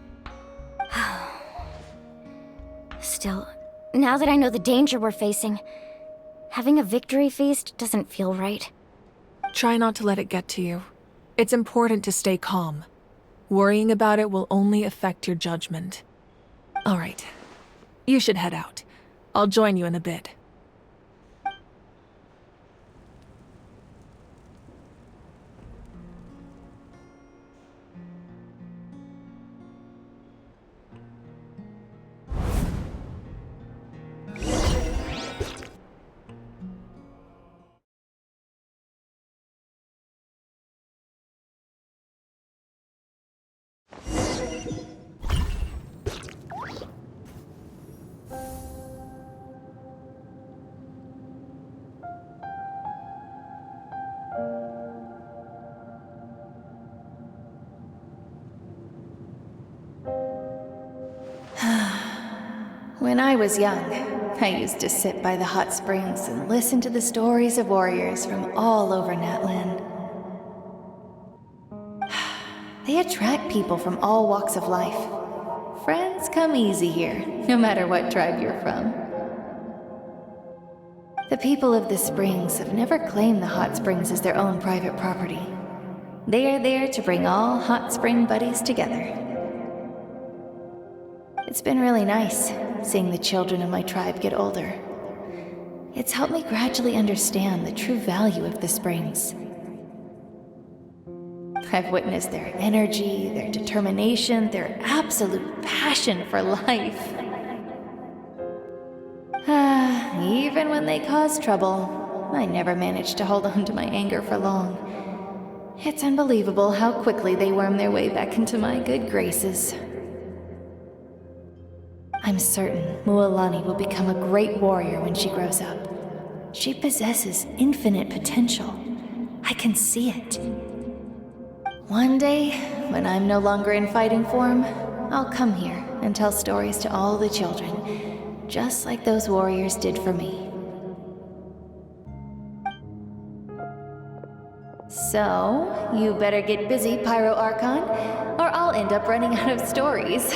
Still, now that I know the danger we're facing, having a victory feast doesn't feel right. Try not to let it get to you. It's important to stay calm. Worrying about it will only affect your judgment. All right. You should head out. I'll join you in a bit. When I was young, I used to sit by the hot springs and listen to the stories of warriors from all over Natlan. They attract people from all walks of life. Friends come easy here, no matter what tribe you're from. The people of the springs have never claimed the hot springs as their own private property. They are there to bring all hot spring buddies together. It's been really nice, seeing the children of my tribe get older. It's helped me gradually understand the true value of the springs. I've witnessed their energy, their determination, their absolute passion for life. Even when they cause trouble, I never managed to hold on to my anger for long. It's unbelievable how quickly they worm their way back into my good graces. I'm certain Mualani will become a great warrior when she grows up. She possesses infinite potential. I can see it. One day, when I'm no longer in fighting form, I'll come here and tell stories to all the children, just like those warriors did for me. So, you better get busy, Pyro Archon, or I'll end up running out of stories.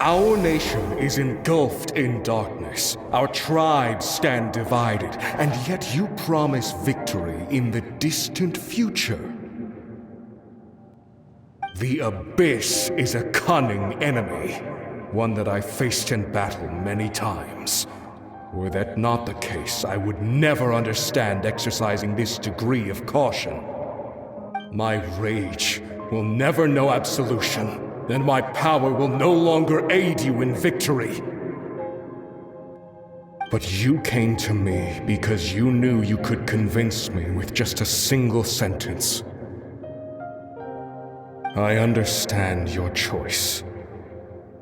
Our nation is engulfed in darkness. Our tribes stand divided, and yet you promise victory in the distant future. The Abyss is a cunning enemy, one that I faced in battle many times. Were that not the case, I would never understand exercising this degree of caution. My rage will never know absolution. Then my power will no longer aid you in victory. But you came to me because you knew you could convince me with just a single sentence. I understand your choice.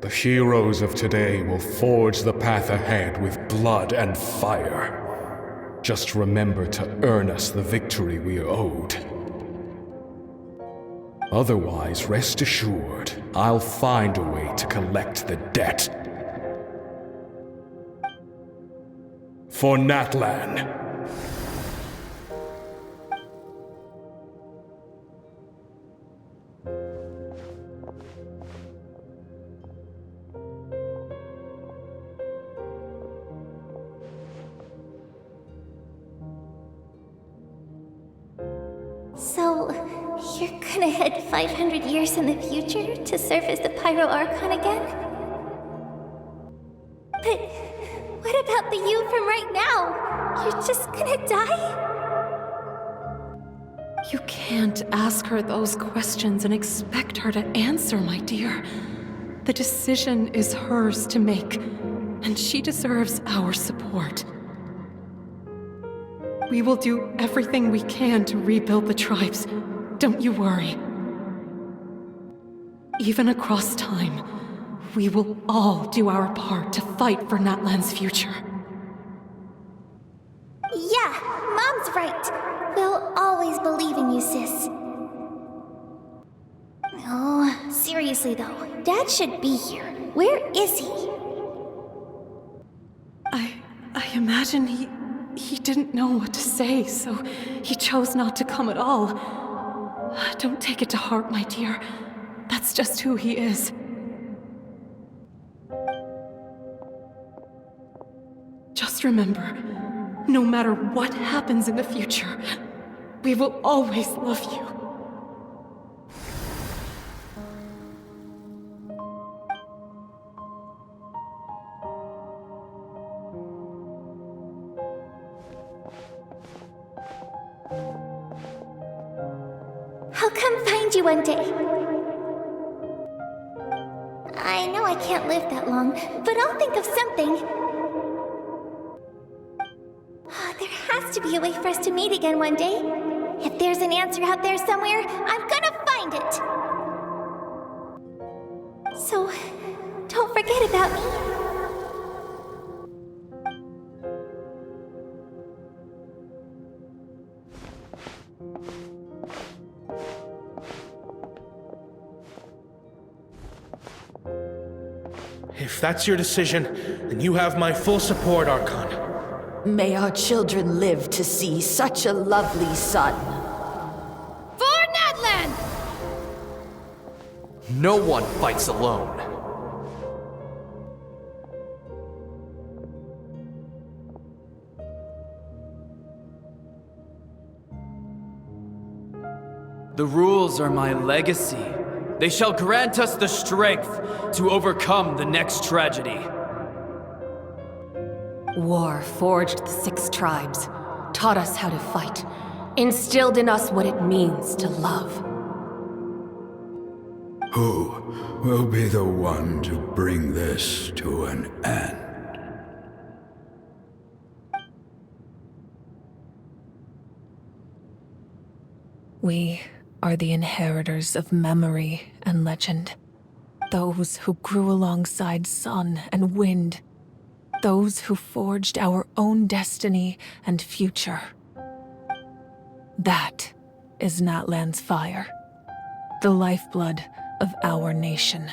The heroes of today will forge the path ahead with blood and fire. Just remember to earn us the victory we are owed. Otherwise, rest assured, I'll find a way to collect the debt. For Natlan. So, you're gonna head 500 years in the future to serve as the Pyro Archon again? But what about the you from right now? You're just gonna die? You can't ask her those questions and expect her to answer, my dear. The decision is hers to make, and she deserves our support. We will do everything we can to rebuild the tribes. Don't you worry. Even across time, we will all do our part to fight for Natlan's future. Yeah, Mom's right. We'll always believe in you, sis. Oh, seriously though, Dad should be here. Where is he? I imagine he didn't know what to say, so he chose not to come at all. Don't take it to heart, my dear. That's just who he is. Just remember, no matter what happens in the future, we will always love you. I'll come find you one day. I know I can't live that long, but I'll think of something. There has to be a way for us to meet again one day. If there's an answer out there somewhere, I'm gonna find it. So, don't forget about me. If that's your decision, then you have my full support, Archon. May our children live to see such a lovely son. For Natlan! No one fights alone. The rules are my legacy. They shall grant us the strength to overcome the next tragedy. War forged the 6 tribes, taught us how to fight, instilled in us what it means to love. Who will be the one to bring this to an end? We are the inheritors of memory and legend. Those who grew alongside sun and wind. Those who forged our own destiny and future. That is Natlan's fire. The lifeblood of our nation.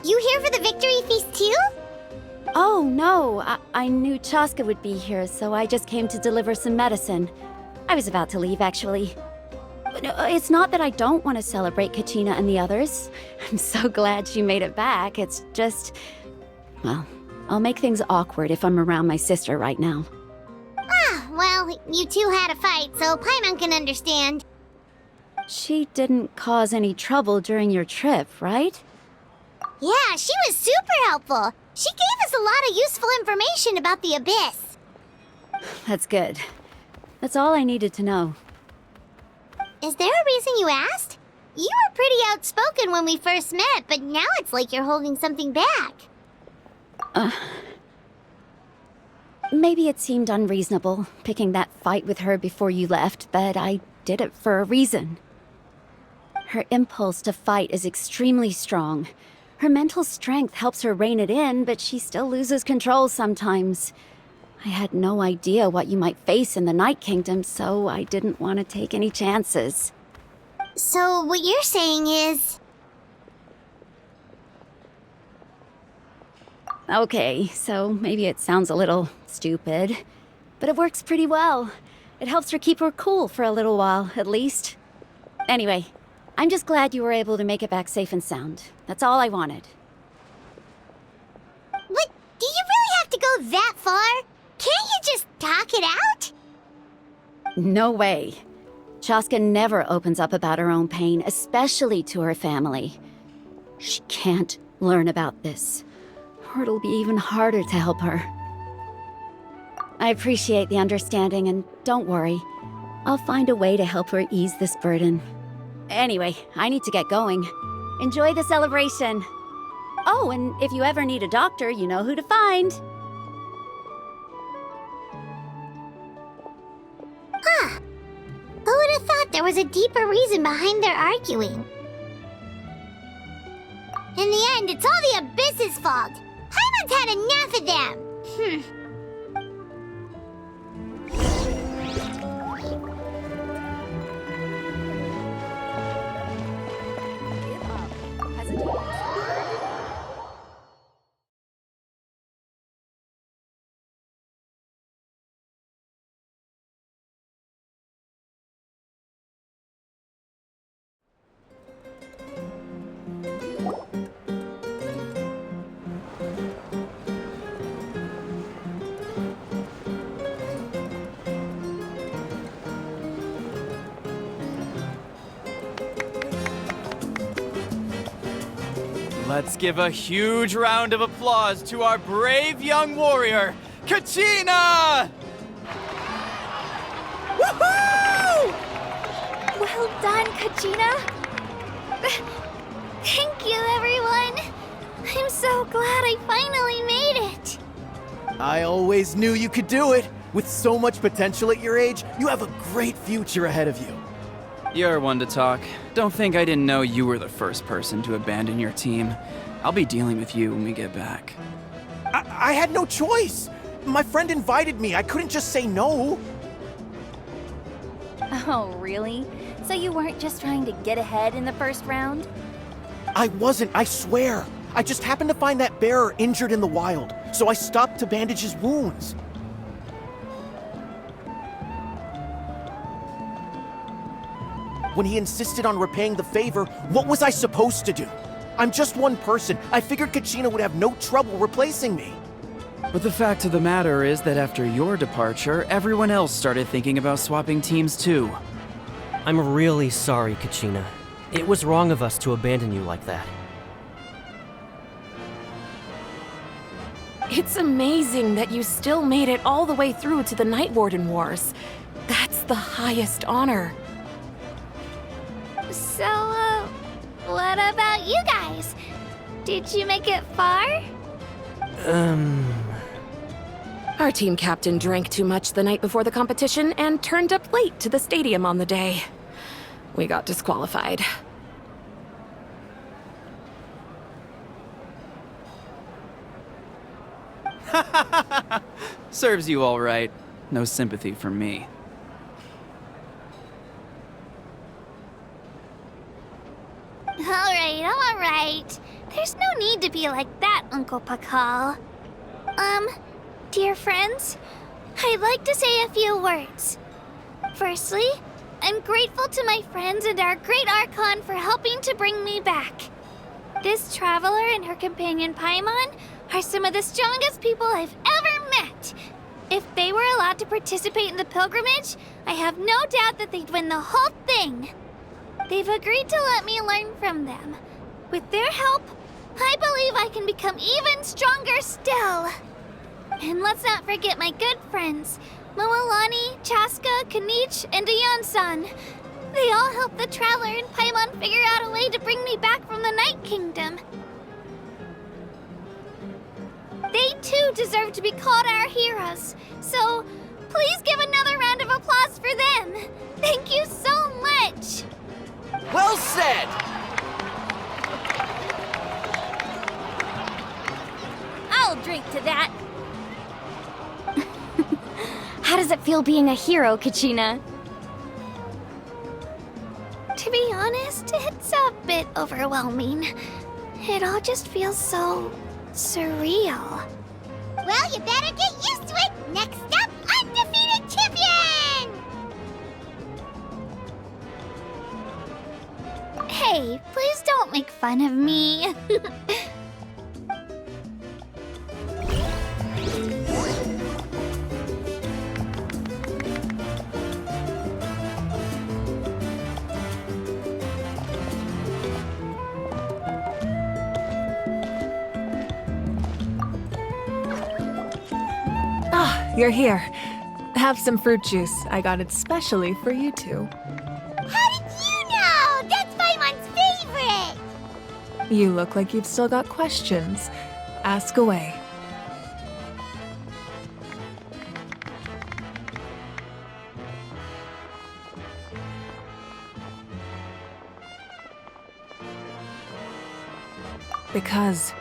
You here for the victory feast too? Oh, no. I knew Chaska would be here, so I just came to deliver some medicine. I was about to leave, actually. It's not that I don't want to celebrate Kachina and the others. I'm so glad she made it back. It's just... well, I'll make things awkward if I'm around my sister right now. Ah, well, you two had a fight, so Paimon can understand. She didn't cause any trouble during your trip, right? Yeah, she was super helpful. She gave us a lot of useful information about the Abyss. That's good. That's all I needed to know. Is there a reason you asked? You were pretty outspoken when we first met, but now it's like you're holding something back. Maybe it seemed unreasonable, picking that fight with her before you left, but I did it for a reason. Her impulse to fight is extremely strong. Her mental strength helps her rein it in, but she still loses control sometimes. I had no idea what you might face in the Night Kingdom, so I didn't want to take any chances. So what you're saying is... Okay, so maybe it sounds a little stupid, but it works pretty well. It helps her keep her cool for a little while, at least. Anyway, I'm just glad you were able to make it back safe and sound. That's all I wanted. What? Do you really have to go that far? Can't you just talk it out? No way. Chaska never opens up about her own pain, especially to her family. She can't learn about this, or it'll be even harder to help her. I appreciate the understanding, and don't worry. I'll find a way to help her ease this burden. Anyway, I need to get going. Enjoy the celebration. Oh, and if you ever need a doctor, you know who to find. Huh. Who would have thought there was a deeper reason behind their arguing? In the end, it's all the Abyss's fault. Paimon's had enough of them. Let's give a huge round of applause to our brave young warrior, Kachina! Woohoo! Well done, Kachina. Thank you, everyone. I'm so glad I finally made it. I always knew you could do it. With so much potential at your age, you have a great future ahead of you. You're one to talk. Don't think I didn't know you were the first person to abandon your team. I'll be dealing with you when we get back. I had no choice. My friend invited me. I couldn't just say no. Oh, really? So you weren't just trying to get ahead in the first round? I wasn't, I swear. I just happened to find that bearer injured in the wild, so I stopped to bandage his wounds. When he insisted on repaying the favor, what was I supposed to do? I'm just one person. I figured Kachina would have no trouble replacing me. But the fact of the matter is that after your departure, everyone else started thinking about swapping teams too. I'm really sorry, Kachina. It was wrong of us to abandon you like that. It's amazing that you still made it all the way through to the Night Warden Wars. That's the highest honor. So, what about you guys? Did you make it far? Our team captain drank too much the night before the competition and turned up late to the stadium on the day. We got disqualified. Serves you all right. No sympathy from me. All right. There's no need to be like that, Uncle Pakal. Dear friends, I'd like to say a few words. Firstly, I'm grateful to my friends and our great Archon for helping to bring me back. This traveler and her companion Paimon are some of the strongest people I've ever met. If they were allowed to participate in the pilgrimage, I have no doubt that they'd win the whole thing. They've agreed to let me learn from them. With their help, I believe I can become even stronger still. And let's not forget my good friends, Moalani, Chaska, Kanich, and Ayan-san. They all helped the Traveler and Paimon figure out a way to bring me back from the Night Kingdom. They too deserve to be called our heroes, so please give another round of applause for them. Thank you so much. Well said! I'll drink to that. How does it feel being a hero, Kachina? To be honest, it's a bit overwhelming. It all just feels so surreal. Well, you better get used to it. Next up, undefeated champion! Hey, please don't make fun of me. You're here. Have some fruit juice. I got it specially for you two. How did you know? That's Paimon's favorite! You look like you've still got questions. Ask away. Because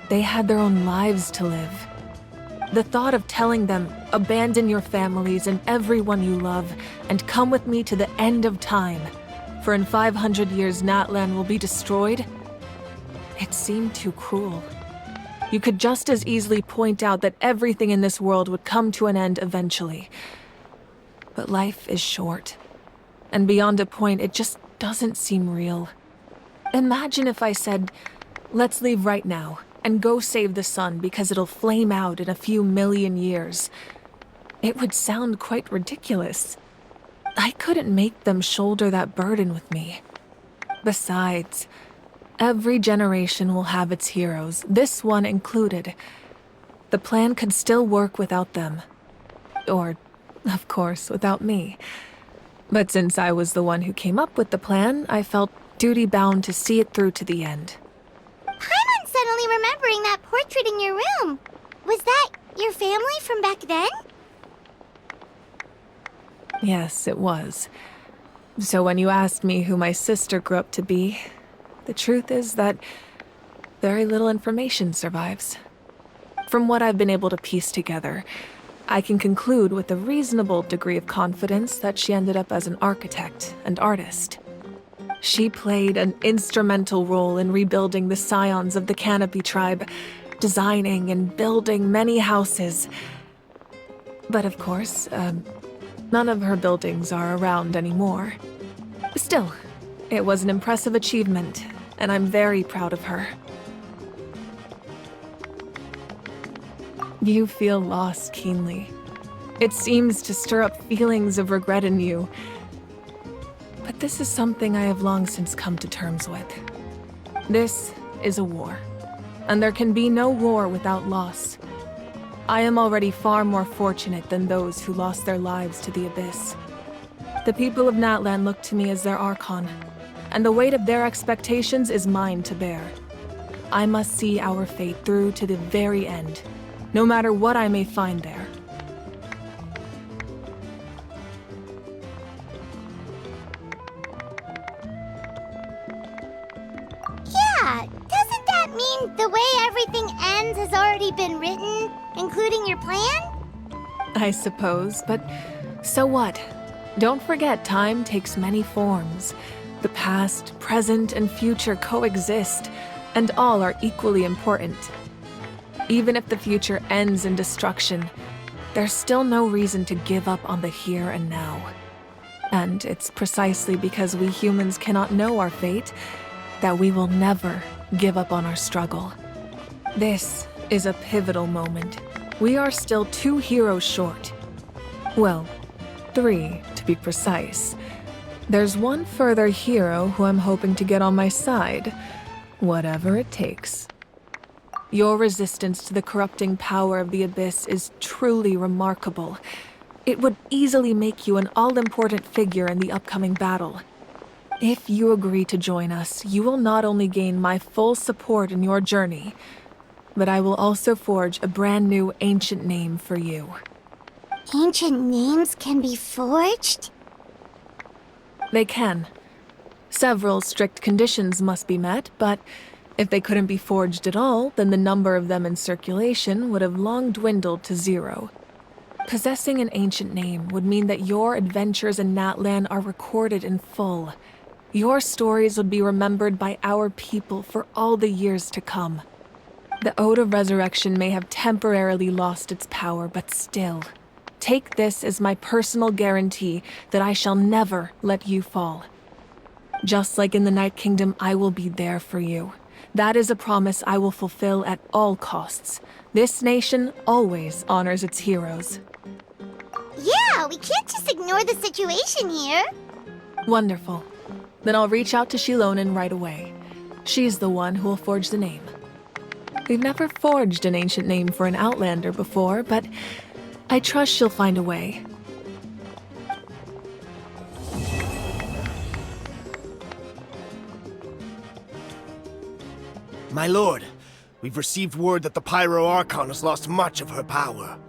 they had their own lives to live. The thought of telling them, abandon your families and everyone you love, and come with me to the end of time, for in 500 years Natlan will be destroyed, it seemed too cruel. You could just as easily point out that everything in this world would come to an end eventually. But life is short, and beyond a point, it just doesn't seem real. Imagine if I said, let's leave right now, and go save the sun because it'll flame out in a few million years. It would sound quite ridiculous. I couldn't make them shoulder that burden with me. Besides, every generation will have its heroes, this one included. The plan could still work without them. Or, of course, without me. But since I was the one who came up with the plan, I felt duty-bound to see it through to the end. Paimon's suddenly remembering that portrait in your room. Was that Your family from back then? Yes, it was. So when you asked me who my sister grew up to be, the truth is that very little information survives. From what I've been able to piece together, I can conclude with a reasonable degree of confidence that she ended up as an architect and artist. She played an instrumental role in rebuilding the scions of the Canopy tribe, designing and building many houses. But of course, none of her buildings are around anymore. Still, it was an impressive achievement, and I'm very proud of her. You feel loss keenly. It seems to stir up feelings of regret in you. But this is something I have long since come to terms with. This is a war, and there can be no war without loss. I am already far more fortunate than those who lost their lives to the Abyss. The people of Natlan look to me as their Archon, and the weight of their expectations is mine to bear. I must see our fate through to the very end, no matter what I may find there. Yeah, doesn't that mean the way everything ends has already been written, including your plan? I suppose, but so what? Don't forget, time takes many forms. The past, present, and future coexist, and all are equally important. Even if the future ends in destruction, there's still no reason to give up on the here and now. And it's precisely because we humans cannot know our fate that we will never give up on our struggle. This is a pivotal moment. We are still 2 heroes short. Well, 3 to be precise. There's one further hero who I'm hoping to get on my side, whatever it takes. Your resistance to the corrupting power of the Abyss is truly remarkable. It would easily make you an all-important figure in the upcoming battle. If you agree to join us, you will not only gain my full support in your journey, but I will also forge a brand new ancient name for you. Ancient names can be forged? They can. Several strict conditions must be met, but if they couldn't be forged at all, then the number of them in circulation would have long dwindled to 0. Possessing an ancient name would mean that your adventures in Natlan are recorded in full. Your stories would be remembered by our people for all the years to come. The Ode of Resurrection may have temporarily lost its power, but still, take this as my personal guarantee that I shall never let you fall. Just like in the Night Kingdom, I will be there for you. That is a promise I will fulfill at all costs. This nation always honors its heroes. Yeah, we can't just ignore the situation here. Wonderful. Then I'll reach out to Shilonen right away. She's the one who will forge the name. We've never forged an ancient name for an Outlander before, but I trust she'll find a way. My lord, we've received word that the Pyro Archon has lost much of her power.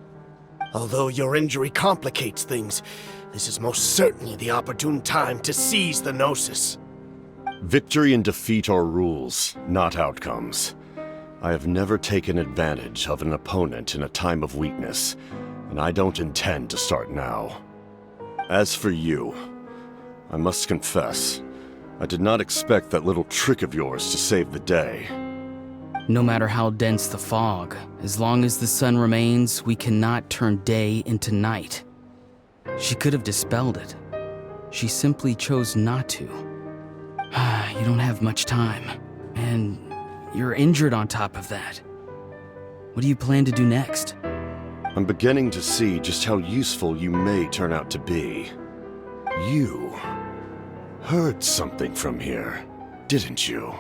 Although your injury complicates things, this is most certainly the opportune time to seize the Gnosis. Victory and defeat are rules, not outcomes. I have never taken advantage of an opponent in a time of weakness, and I don't intend to start now. As for you, I must confess, I did not expect that little trick of yours to save the day. No matter how dense the fog, as long as the sun remains, we cannot turn day into night. She could have dispelled it. She simply chose not to. You don't have much time, and you're injured on top of that. What do you plan to do next? I'm beginning to see just how useful you may turn out to be. You heard something from here, didn't you?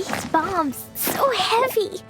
These bombs, so heavy.